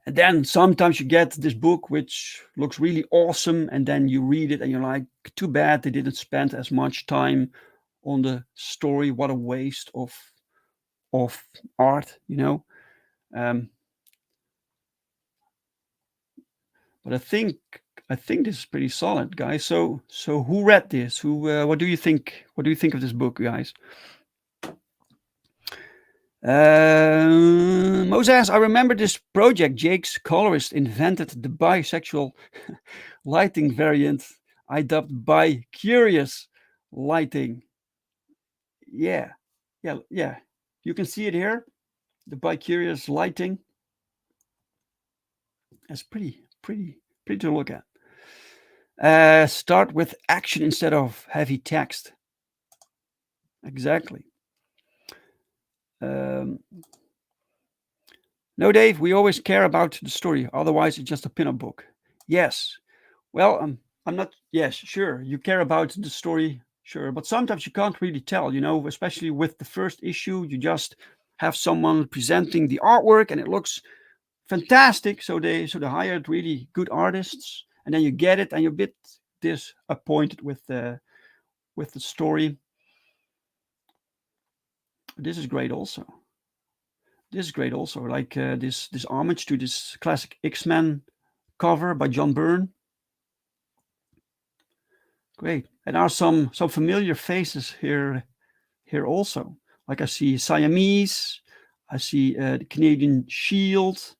And then sometimes you get this book which looks really awesome, and then you read it and you're like, too bad they didn't spend as much time on the story. What a waste of art, but I think this is pretty solid, guys. So who read this? What do you think? What do you think of this book, guys? Moses, I remember this project. Jake's colorist invented the bisexual lighting variant I dubbed bi-curious lighting. Yeah. You can see it here. The bi-curious lighting. That's pretty to look at. Start with action instead of heavy text. Exactly. No, Dave, we always care about the story. Otherwise, it's just a pin-up book. Yes. Well, I'm not. Yes, sure. You care about the story, sure. But sometimes you can't really tell, especially with the first issue. You just have someone presenting the artwork and it looks fantastic. So they hired really good artists, and then you get it and you're a bit disappointed with the story. This is great also. Like this homage to this classic X-Men cover by John Byrne. Great. And there are some familiar faces here also. Like I see Siamese, I see the Canadian Shield.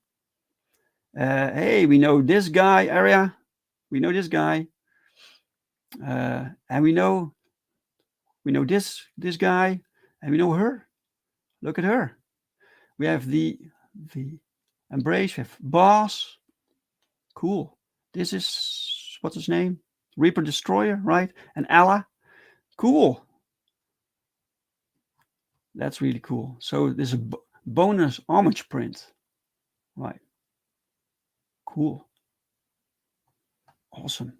Hey, we know this guy, Aria. We know this guy. And we know this guy, and we know her. Look at her. We have the Embrace, we have Boss. Cool. This is, what's his name? Reaper Destroyer, right? And Allah. Cool. That's really cool. So there's a bonus homage print. Right. Cool. Awesome.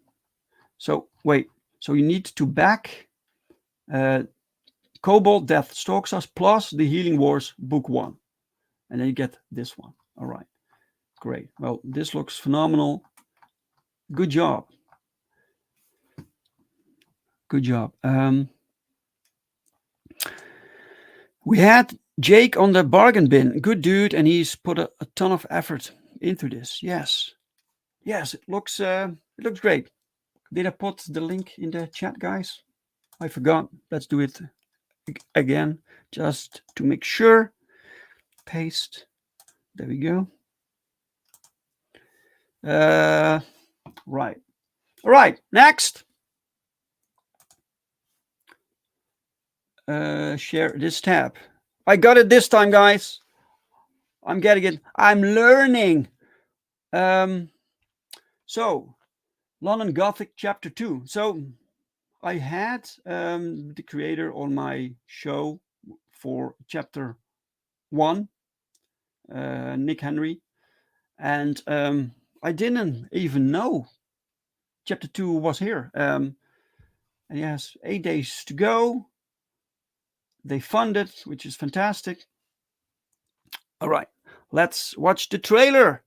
So wait. So you need to back Cobalt Death Stalks Us plus the Healing Wars book 1. And then you get this one. All right. Great. Well, this looks phenomenal. Good job. Good job. We had Jake on the bargain bin. Good dude, and he's put a ton of effort into this. Yes, it looks great. Did I put the link in the chat, guys? I forgot. Let's do it again, just to make sure. Paste. There we go. Right. All right. Next. Share this tab. I got it this time, guys. I'm getting it. I'm learning. So, London Gothic Chapter 2. So, I had the creator on my show for Chapter 1, Nick Henry, and I didn't even know Chapter 2 was here. And he has 8 days to go. They fund it, which is fantastic. All right, let's watch the trailer.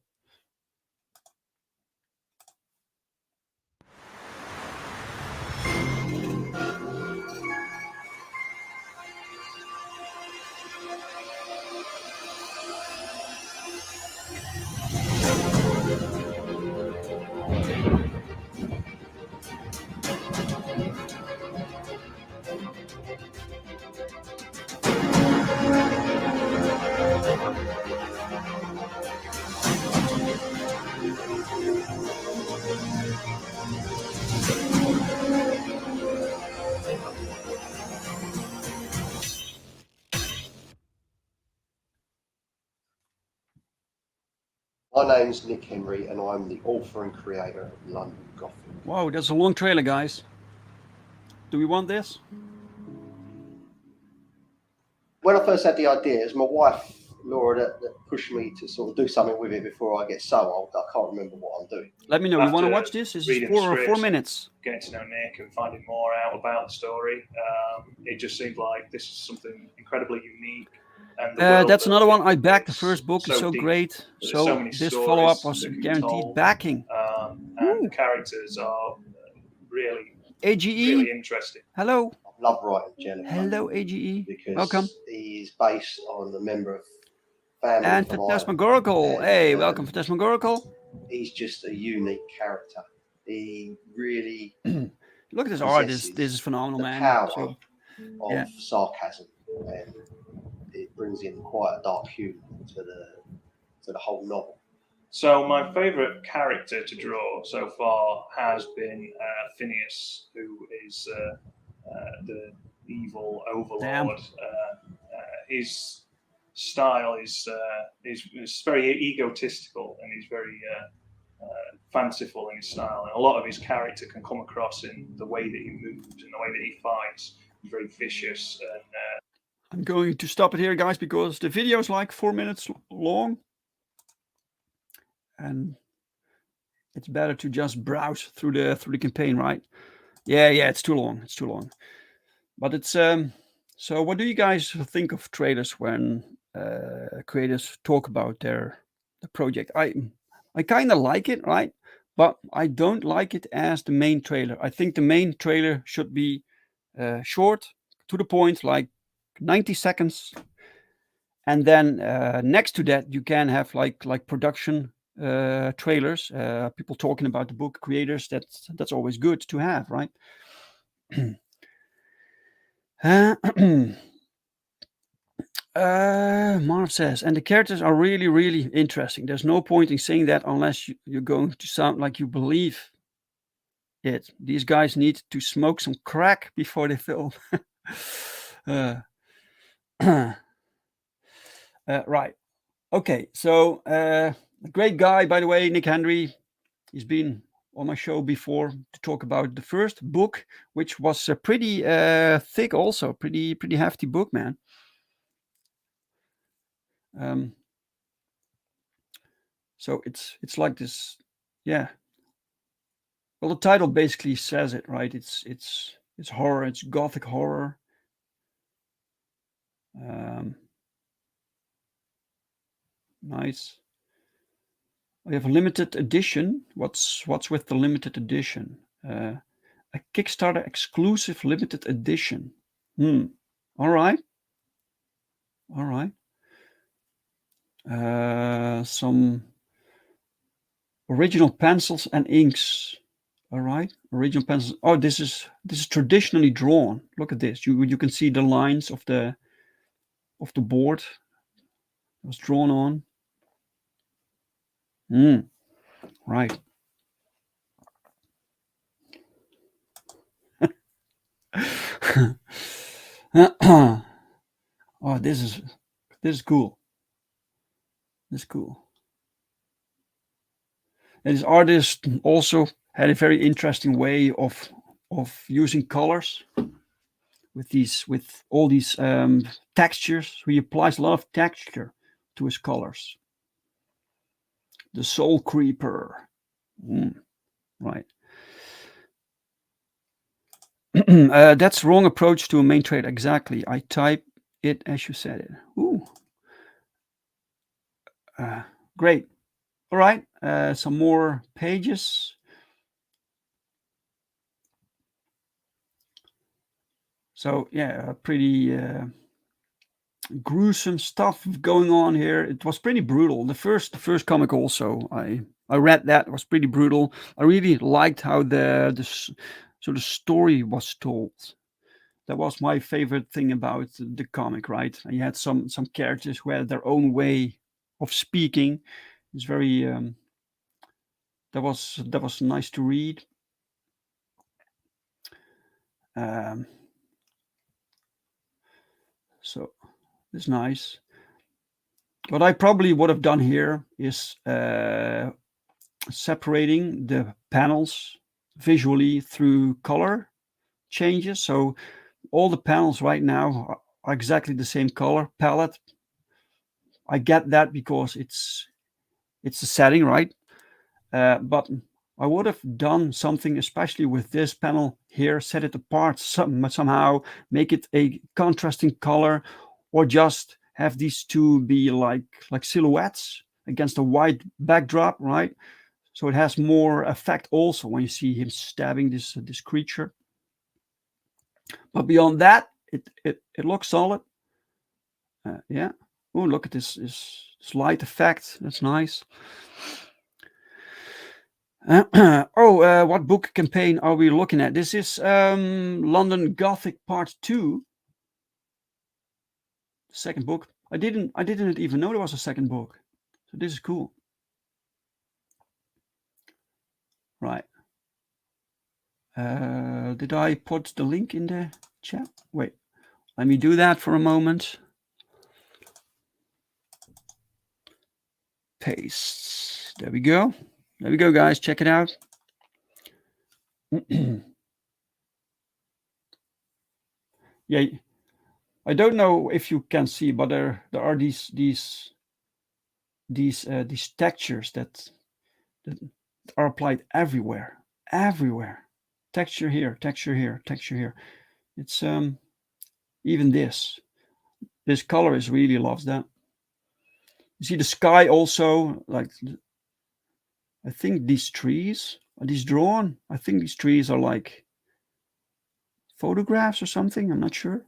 My name's Nick Henry, and I'm the author and creator of London Gothic. Wow, that's a long trailer, guys. Do we want this? When I first had the idea, it was my wife, Laura, that pushed me to sort of do something with it before I get so old I can't remember what I'm doing. Let me know. You want to watch this? This is 4 minutes. Getting to know Nick and finding more out about the story. It just seemed like this is something incredibly unique. And that's another one I backed. The first book is so great. So this follow-up was guaranteed backing. And the characters are really, AGE. really interesting. Hello. I love writing Jelly. Hello, AGE. Because welcome. He's based on a member of family. And Phantasmagorical. Hey, welcome, Phantasmagorical. He's just a unique character. He really look at this art. This is phenomenal, man. Power of sarcasm, and it brings in quite a dark humour to the whole novel. So my favourite character to draw so far has been Phineas, who is the evil overlord. His style is very egotistical, and he's very fanciful in his style. And a lot of his character can come across in the way that he moves and the way that he fights. He's very vicious. And I'm going to stop it here, guys, because the video is like 4 minutes long. And it's better to just browse through the campaign, right? Yeah, it's too long. It's too long. But it's so what do you guys think of trailers when creators talk about the project? I kind of like it, right? But I don't like it as the main trailer. I think the main trailer should be short, to the point, like 90 seconds. And then next to that, you can have like production trailers, people talking about the book, creators. That's always good to have, right? Marv says, and the characters are really, really interesting. There's no point in saying that unless you're going to sound like you believe it. These guys need to smoke some crack before they film. Right. Okay. So, a great guy, by the way, Nick Henry. He's been on my show before to talk about the first book, which was pretty thick, also pretty hefty book, man. So it's like this, yeah. Well, the title basically says it, right? It's horror. It's gothic horror. Nice. I have a limited edition. What's with the limited edition? a Kickstarter exclusive limited edition. All right. Some original pencils and inks. All right, original pencils. Oh, this is traditionally drawn. Look at this. You can see the lines of the board. It was drawn on. Right. Oh, this is cool. This is cool. And this artist also had a very interesting way of using colors with all these textures. He applies a lot of texture to his colors. The Soul Creeper. Right. That's wrong approach to a main trade. Exactly. I type it as you said it. Ooh. Great. All right. Some more pages. So yeah, pretty gruesome stuff going on here. It was pretty brutal. The first comic also, I read that. It was pretty brutal. I really liked how the story was told. That was my favorite thing about the comic, right? You had some characters who had their own way of speaking. It's very that was nice to read. So it's nice. What I probably would have done here is separating the panels visually through color changes. So all the panels right now are exactly the same color palette. I get that because it's the setting, right? But I would have done something, especially with this panel here, set it apart somehow, make it a contrasting color, or just have these two be like silhouettes against a white backdrop, right? So it has more effect also when you see him stabbing this creature. But beyond that, it looks solid. Yeah. Oh, look at this light effect. That's nice. What book campaign are we looking at? This is London Gothic Part 2. The second book. I didn't even know there was a second book. So this is cool. Right. Did I put the link in the chat? Wait, let me do that for a moment. Paste. There we go. There we go, guys. Check it out. Yeah, I don't know if you can see, but there are these textures that are applied everywhere. Texture here, texture here, texture here. It's even this color is really loves that. You see the sky also, like I think these trees are these drawn. I think these trees are like photographs or something. I'm not sure.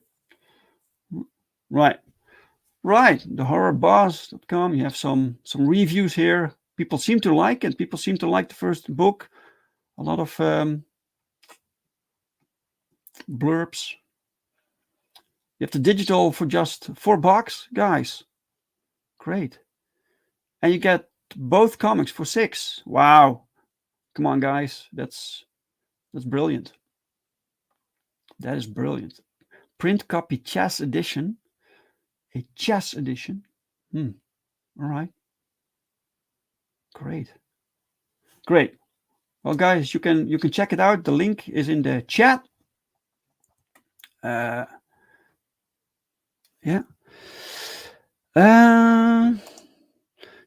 Right. thehorrorboss.com. You have some reviews here. People seem to like it. People seem to like the first book. A lot of blurbs. You have the digital for just $4, guys. Great. And you get both comics for $6. Wow. Come on, guys. That's brilliant. That is brilliant. Print copy chess edition. A chess edition. All right. Great. Well, guys, you can check it out. The link is in the chat. Yeah.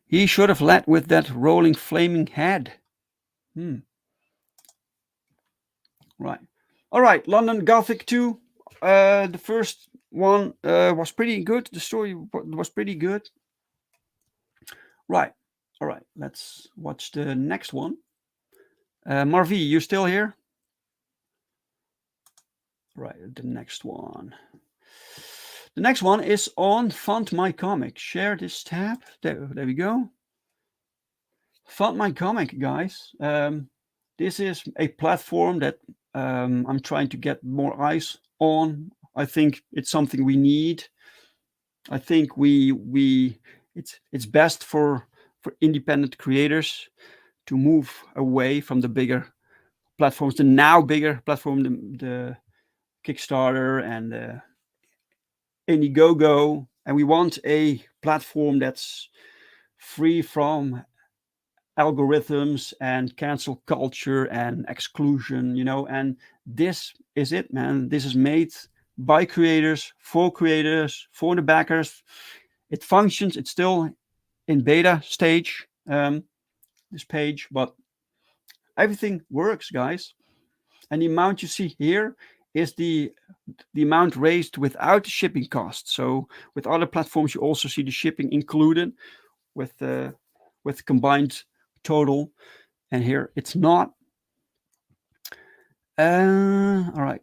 He should have led with that rolling flaming head. Right. All right. London Gothic 2. The first one was pretty good. The story was pretty good. Right. All right. Let's watch the next one. Marvi, you still here? Right, the next one. The next one is on Fund My Comic. Share this tab. There we go. Fund My Comic, guys. This is a platform that I'm trying to get more eyes on. I think it's something we need. I think it's best for independent creators to move away from the bigger platforms, the now bigger platform, the Kickstarter and Indiegogo, and we want a platform that's free from algorithms and cancel culture and exclusion, and this is it, man. This is made by creators, for the backers. It functions. It's still in beta stage, this page, but everything works, guys. And the amount you see here is the amount raised without the shipping cost. So with other platforms, you also see the shipping included with the combined total, and here it's not. All right.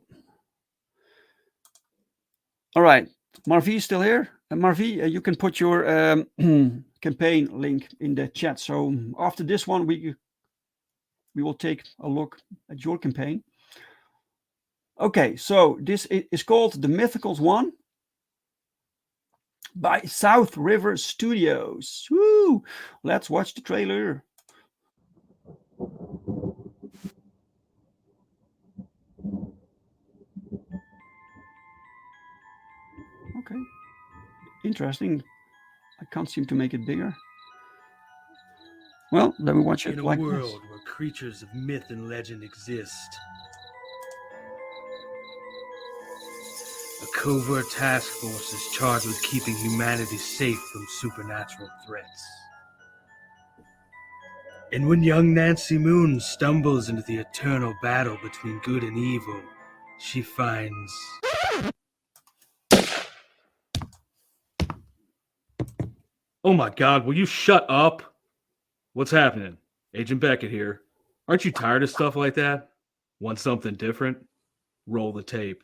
Marvi is still here. Marvi, you can put your campaign link in the chat. So after this one, we will take a look at your campaign. Okay, so this is called The Mythicals 1 by South River Studios. Woo! Let's watch the trailer. Okay, interesting. I can't seem to make it bigger. Well, let me watch it. In a like world this. where creatures of myth and legend exist, a covert task force is charged with keeping humanity safe from supernatural threats. And when young Nancy Moon stumbles into the eternal battle between good and evil, she finds... Oh my God, will you shut up? What's happening? Agent Beckett here. Aren't you tired of stuff like that? Want something different? Roll the tape.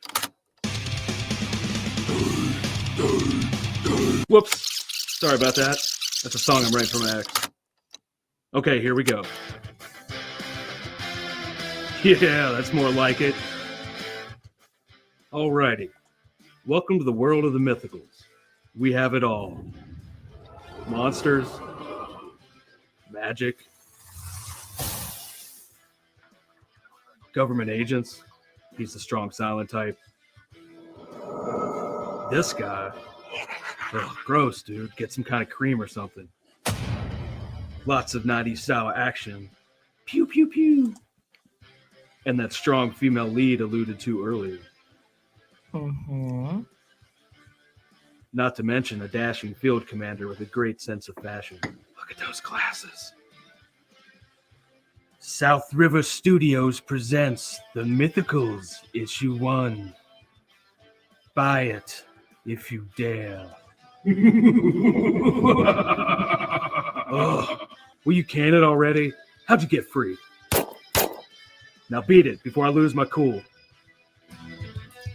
Whoops. Sorry about that. That's a song I'm writing for my ex. Okay, here we go. Yeah, that's more like it. Alrighty. Welcome to the world of the mythicals. We have it all. Monsters, magic, government agents. He's the strong silent type. This guy, ugh, gross, dude. Get some kind of cream or something. Lots of 90s style action. Pew, pew, pew. And that strong female lead alluded to earlier. Mm-hmm. Not to mention a dashing field commander with a great sense of fashion. Look at those glasses. South River Studios presents The Mythicals Issue 1. Buy it if you dare. Ugh. Will you can it already? How'd you get free? Now beat it before I lose my cool.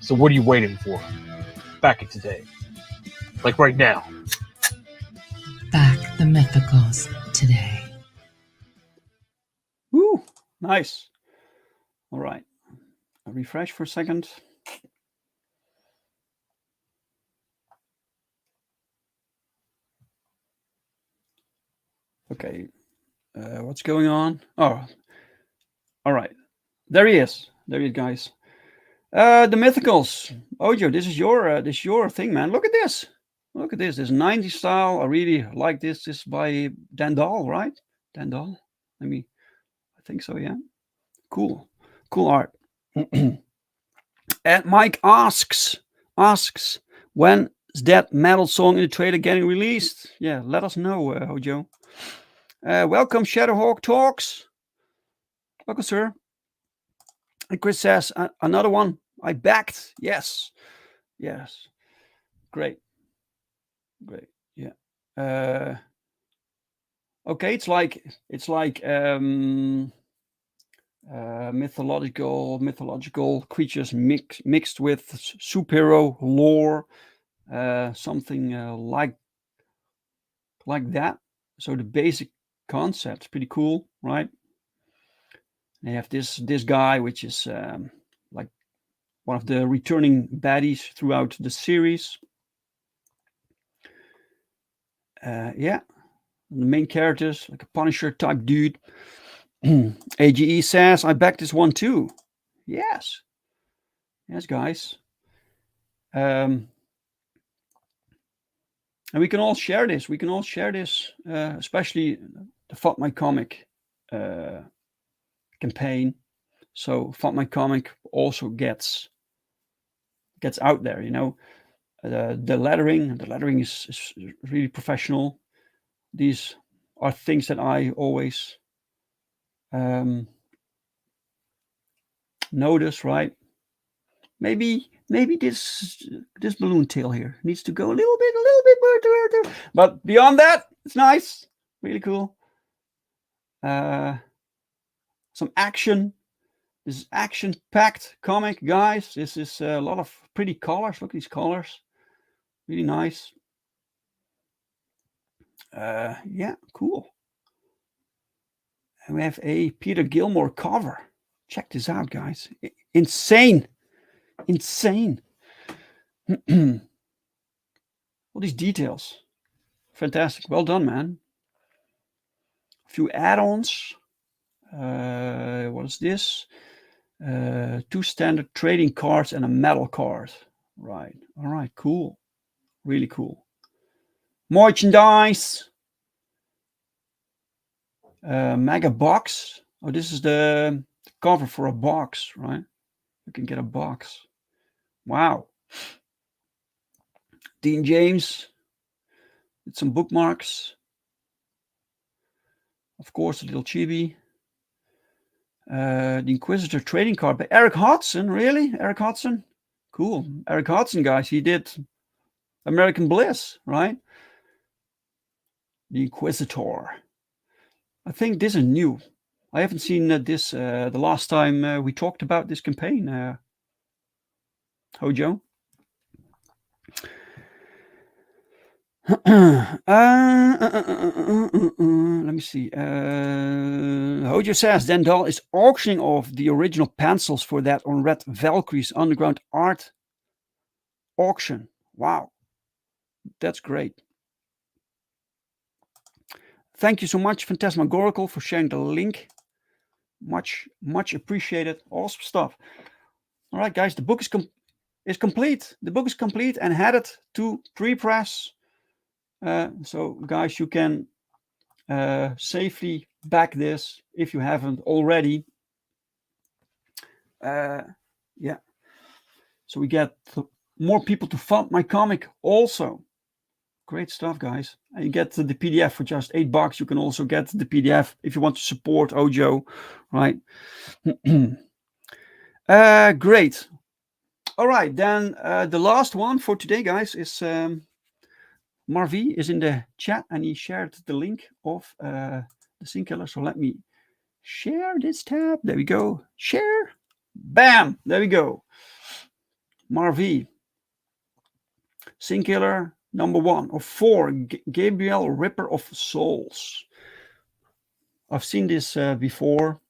So what are you waiting for? Back it today. Like right now. Back the Mythicals today. Woo! Nice. All right. I'll refresh for a second. Okay. What's going on? Oh. All right. There he is. There he is, guys. The Mythicals. Ojo, this is your thing, man. Look at this. Look at this. This 90s style. I really like this. This is by Dan Dahl, right? Dan Dahl. I think so, yeah. Cool art. And Mike asks, when is that metal song in the trailer getting released? Yeah, let us know, Ojo. Welcome, Shadowhawk Talks. Welcome, sir. And Chris says, another one I backed. Yes. Great. Yeah. Okay, it's like mythological creatures mixed with superhero lore, something like that. So the basic concept's pretty cool, right? They have this guy, which is like one of the returning baddies throughout the series. Yeah, the main characters, like a Punisher type dude. AGE says, I backed this one too. Yes, guys. And we can all share this. Especially the Fought My Comic campaign. So Fought My Comic also gets out there. You know, the lettering is really professional. These are things that I always notice, right? Maybe this balloon tail here needs to go a little bit more, but beyond that, it's nice, really cool. Some action. This is action-packed comic, guys. This is a lot of pretty colors. Look at these colors, really nice. Yeah, cool. And we have a Peter Gilmore cover. Check this out, guys. Insane. All these details. Fantastic. Well done, man. A few add-ons. What is this? 2 standard trading cards and a metal card. Right. All right. Cool. Really cool. Merchandise. Mega box. Oh, this is the cover for a box, right? You can get a box. Wow. Dean James with some bookmarks. Of course, a little chibi. The Inquisitor trading card by Eric Hodson. Really? Eric Hodson? Cool. Eric Hodson, guys. He did American Bliss, right? The Inquisitor. I think this is new. I haven't seen this the last time we talked about this campaign. Hojo. Let me see. Hojo says Dendal is auctioning off the original pencils for that on Red Valkyrie's underground art auction. Wow, that's great. Thank you so much, Phantasmagorical, for sharing the link. Much appreciated. Awesome stuff. All right, guys, the book is complete. The book is complete and headed to pre-press. So, guys, you can safely back this if you haven't already. Yeah. So we get more people to fund my comic also. Great stuff, guys. And you get the PDF for just $8. You can also get the PDF if you want to support Ojo, right? Great. All right, then the last one for today, guys, is Marvi is in the chat and he shared the link of the Sin Killer. So let me share this tab. There we go. Share. Bam. There we go. Marvi. Sin Killer #1 of 4. Gabriel Ripper of Souls. I've seen this before.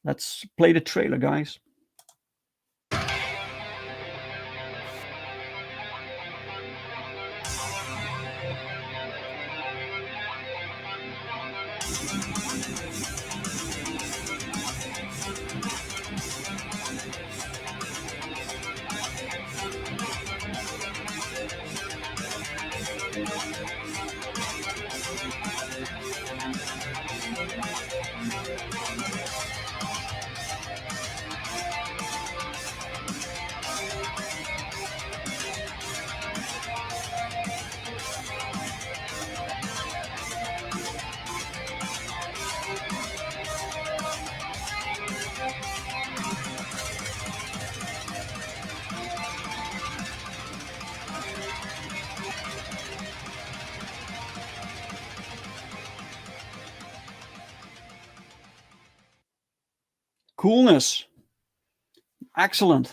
Let's play the trailer, guys. Coolness. Excellent.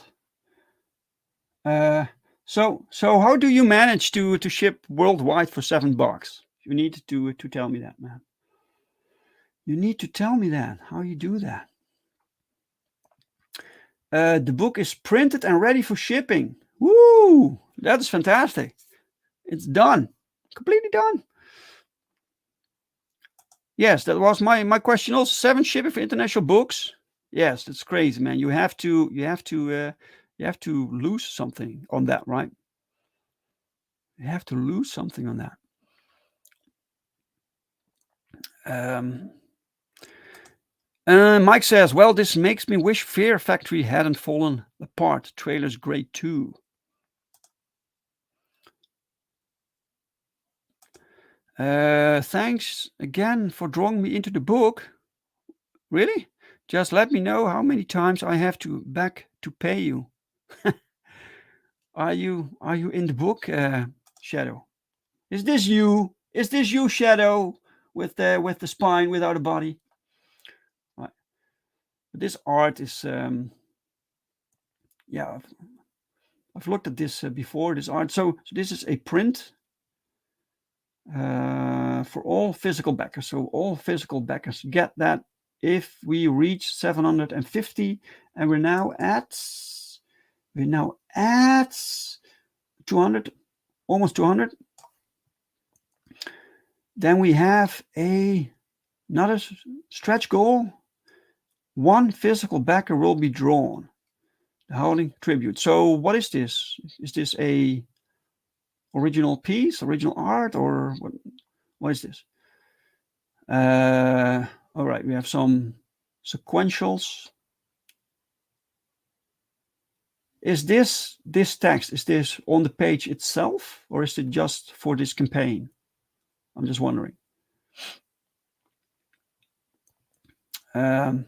So how do you manage to ship worldwide for $7? You need to tell me that, man. You need to tell me that, how you do that. The book is printed and ready for shipping. Woo! That is fantastic. It's done. Completely done. Yes, that was my question also. 7 shipping for international books. Yes, that's crazy, man. You have to lose something on that, right? You have to lose something on that. Mike says, well, this makes me wish Fear Factory hadn't fallen apart. Trailer's great too. Thanks again for drawing me into the book. Really? Just let me know how many times I have to back to pay you. Are you in the book, Shadow? Is this you? Is this you, Shadow, with the spine without a body? Right. This art is yeah. I've looked at this before. This art. So this is a print for all physical backers. So all physical backers get that. If we reach 750, and we're now at 200, almost 200. Then we have another stretch goal. 1 physical backer will be drawn. The Howling Tribute. So what is this? Is this a original piece, original art, or what is this? All right, we have some sequentials. Is this text, is this on the page itself, or is it just for this campaign? I'm just wondering. Right.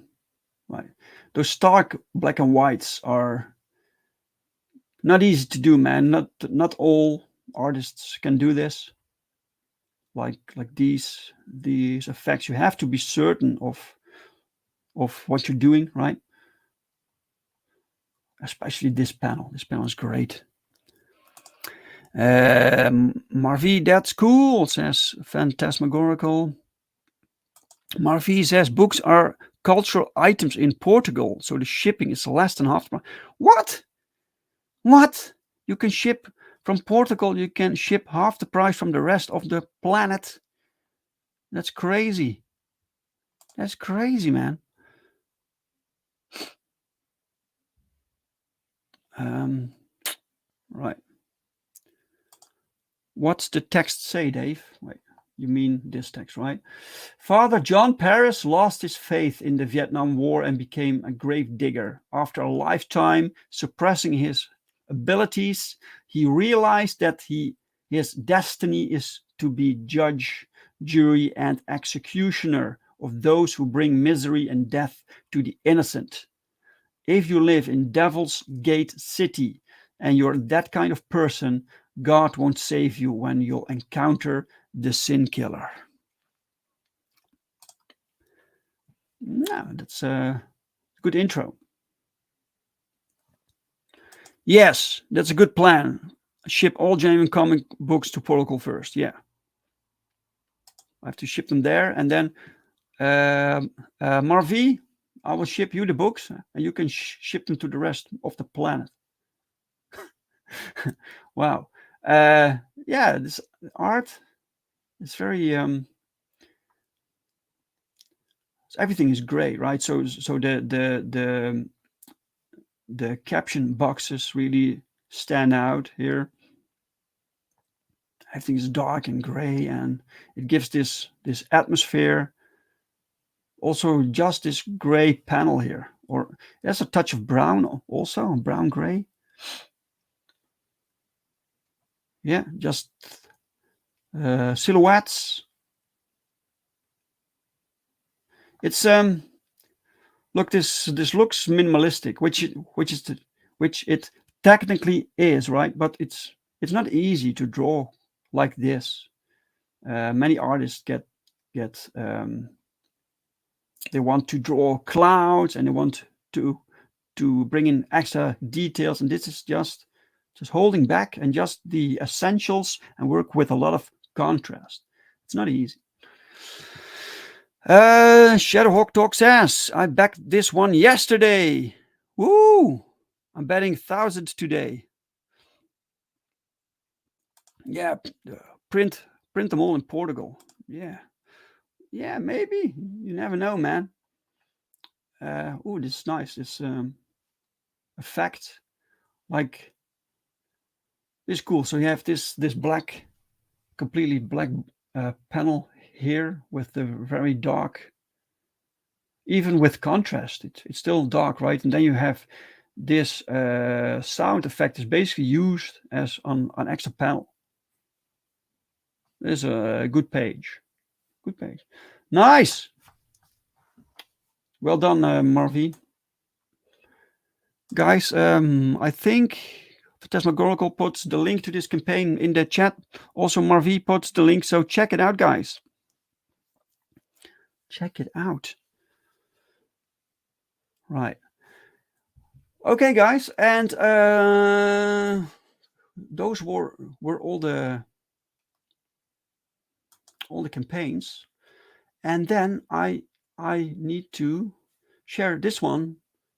Those stark black and whites are not easy to do, man. Not all artists can do this. Like these effects, you have to be certain of what you're doing, right? Especially this panel. This panel is great. Marvi, that's cool, says Phantasmagorical. Marvi says books are cultural items in Portugal, so the shipping is less than half the price. What? You can ship from Portugal, you can ship half the price from the rest of the planet. That's crazy. That's crazy, man. Right. What's the text say, Dave? Wait, you mean this text, right? Father John Paris lost his faith in the Vietnam War and became a grave digger. After a lifetime suppressing his abilities, he realized that his destiny is to be judge, jury, and executioner of those who bring misery and death to the innocent. If you live in Devil's Gate City and you're that kind of person, God won't save you when you'll encounter the sin killer. No, that's a good intro. Yes, that's a good plan. Ship all genuine comic books to Portugal first. Yeah. I have to ship them there. And then Marvi, I will ship you the books and you can ship them to the rest of the planet. Wow. Yeah, this art is very everything is great, right? So the caption boxes really stand out here. Everything is dark and gray, and it gives this atmosphere. Also, just this gray panel here, or there's a touch of brown also, brown gray. Yeah, just silhouettes. It's look, this looks minimalistic, which it technically is, right? But it's not easy to draw like this. Many artists get they want to draw clouds and they want to bring in extra details, and this is just holding back and just the essentials and work with a lot of contrast. It's not easy. Shadowhawk Talk says, I backed this one yesterday. Woo! I'm betting thousands today. Yeah, print them all in Portugal. Yeah, maybe. You never know, man. Oh, this is nice. This effect, like, this is cool. So you have this black, completely black panel here with the very dark, even with contrast, it's still dark, right? And then you have this sound effect is basically used as on an extra panel. This is a good page. Good page. Nice. Well done, Marvin. Guys, I think Phantasmagorical puts the link to this campaign in the chat. Also, Marvin puts the link, so check it out, guys. Check it out. Right. Okay, guys, and those were all the campaigns, and then I need to share this one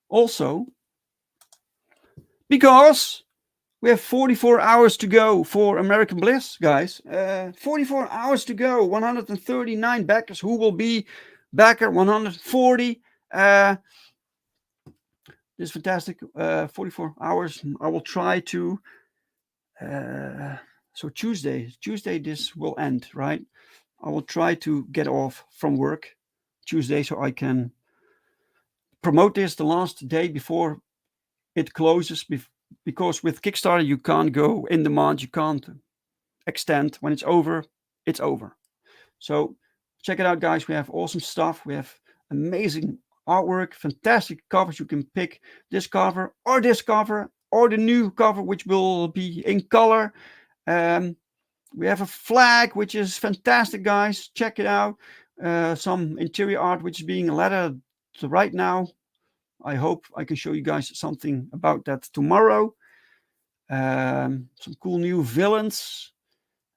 also, because we have 44 hours to go for American Bliss, guys. 44 hours to go. 139 backers. Who will be backer 140? This is fantastic. 44 hours. I will try to. So Tuesday this will end, right? I will try to get off from work Tuesday so I can promote this the last day before it closes. Because with Kickstarter you can't go in demand, you can't extend. When it's over, it's over. So check it out, guys. We have awesome stuff. We have amazing artwork, fantastic covers. You can pick this cover or the new cover, which will be in color. We have a flag, which is fantastic, guys. Check it out. Some interior art, which is being lettered right now. I hope I can show you guys something about that tomorrow. Some cool new villains,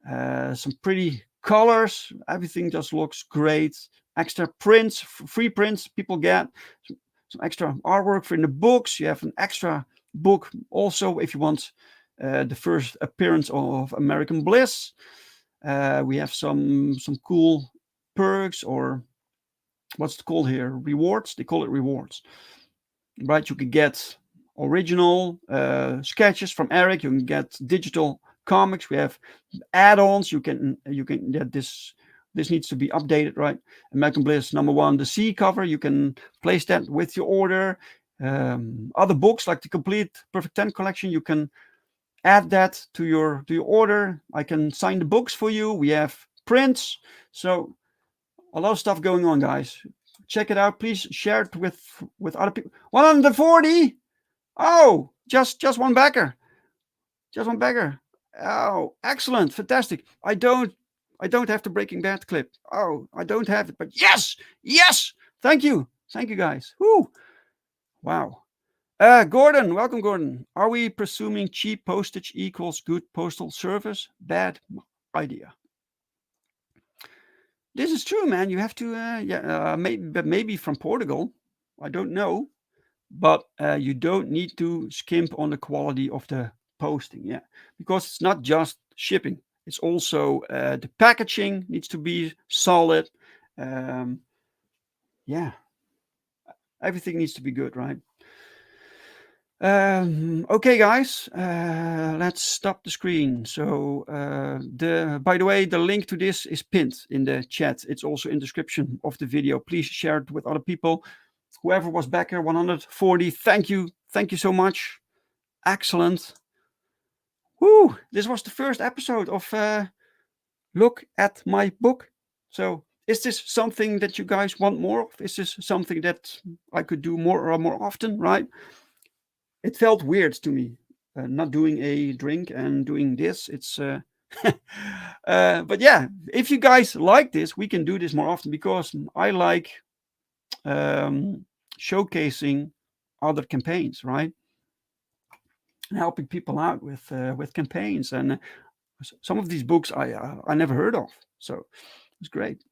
some pretty colors. Everything just looks great. Extra prints, free prints people get. Some extra artwork for in the books. You have an extra book also if you want the first appearance of American Bliss. We have some cool perks, or what's it called here? Rewards. They call it rewards. Right, you can get original sketches from Eric. You can get digital comics. We have add-ons. You can get this. This needs to be updated, right? American Bliss #1, the C cover. You can place that with your order. Other books like the complete Perfect 10 collection. You can add that to your order. I can sign the books for you. We have prints. So a lot of stuff going on, guys. Check it out. Please share it with other people. 140. Oh, just one backer. Just one backer. Oh, excellent, fantastic. I don't have the Breaking Bad clip. Oh, I don't have it, but yes. Thank you, guys. Woo. Wow. Gordon, welcome, Gordon. Are we presuming cheap postage equals good postal service? Bad idea. This is true, man. You have to, maybe from Portugal. I don't know, but you don't need to skimp on the quality of the posting, yeah, because it's not just shipping. It's also the packaging needs to be solid. Yeah, everything needs to be good, right? Okay, guys, let's stop the screen. So by the way, the link to this is pinned in the chat. It's also in the description of the video. Please share it with other people. Whoever was backer 140, thank you so much. Excellent. Woo! This was the first episode of Look at My Book. So is this something that you guys want more of? Is this something that I could do more often, right? It felt weird to me, not doing a drink and doing this. It's but yeah, if you guys like this, we can do this more often, because I like showcasing other campaigns, right? And helping people out with campaigns. And some of these books I never heard of, so it's great.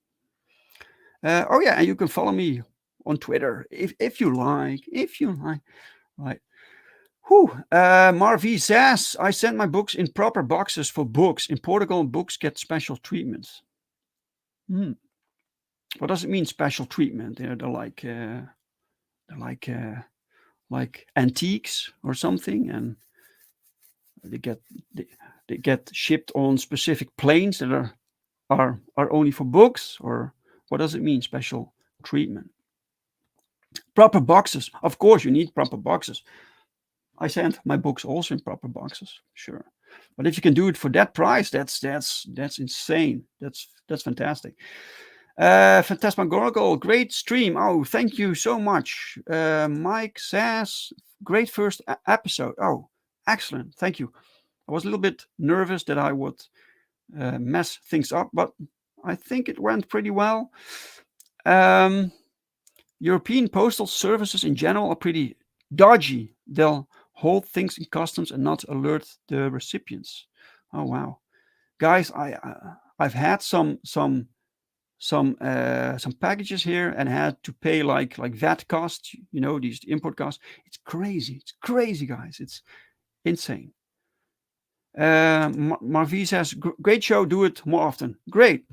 Oh yeah, and you can follow me on Twitter if you like, right? Marv says, I send my books in proper boxes for books. In Portugal, books get special treatments. What does it mean, special treatment? They're like antiques or something, and they get shipped on specific planes that are only for books, or what does it mean, special treatment? Proper boxes. Of course, you need proper boxes. I send my books also in proper boxes, sure. But if you can do it for that price, that's insane. That's fantastic. Phantasmagorical, great stream. Oh, thank you so much. Mike says, great first episode. Oh, excellent. Thank you. I was a little bit nervous that I would mess things up, but I think it went pretty well. European postal services in general are pretty dodgy. They'll hold things in customs and not alert the recipients. Oh wow, guys, I've had some packages here and had to pay like VAT costs, these import costs. It's crazy, guys. It's insane. Marvi says, great show, do it more often. Great,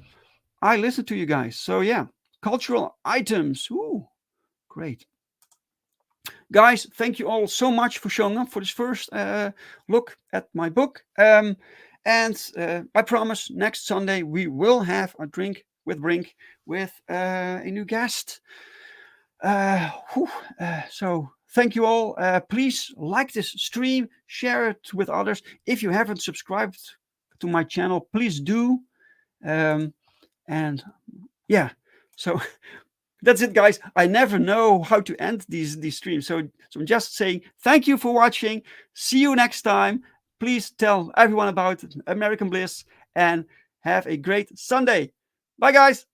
I listen to you guys. So yeah, cultural items. Ooh, great. Guys, thank you all so much for showing up for this first look at my book. And I promise next Sunday we will have a drink with Brink with a new guest. So thank you all. Please like this stream, share it with others. If you haven't subscribed to my channel, please do. And yeah, so that's it, guys. I never know how to end these streams. So I'm just saying thank you for watching. See you next time. Please tell everyone about American Bliss and have a great Sunday. Bye, guys.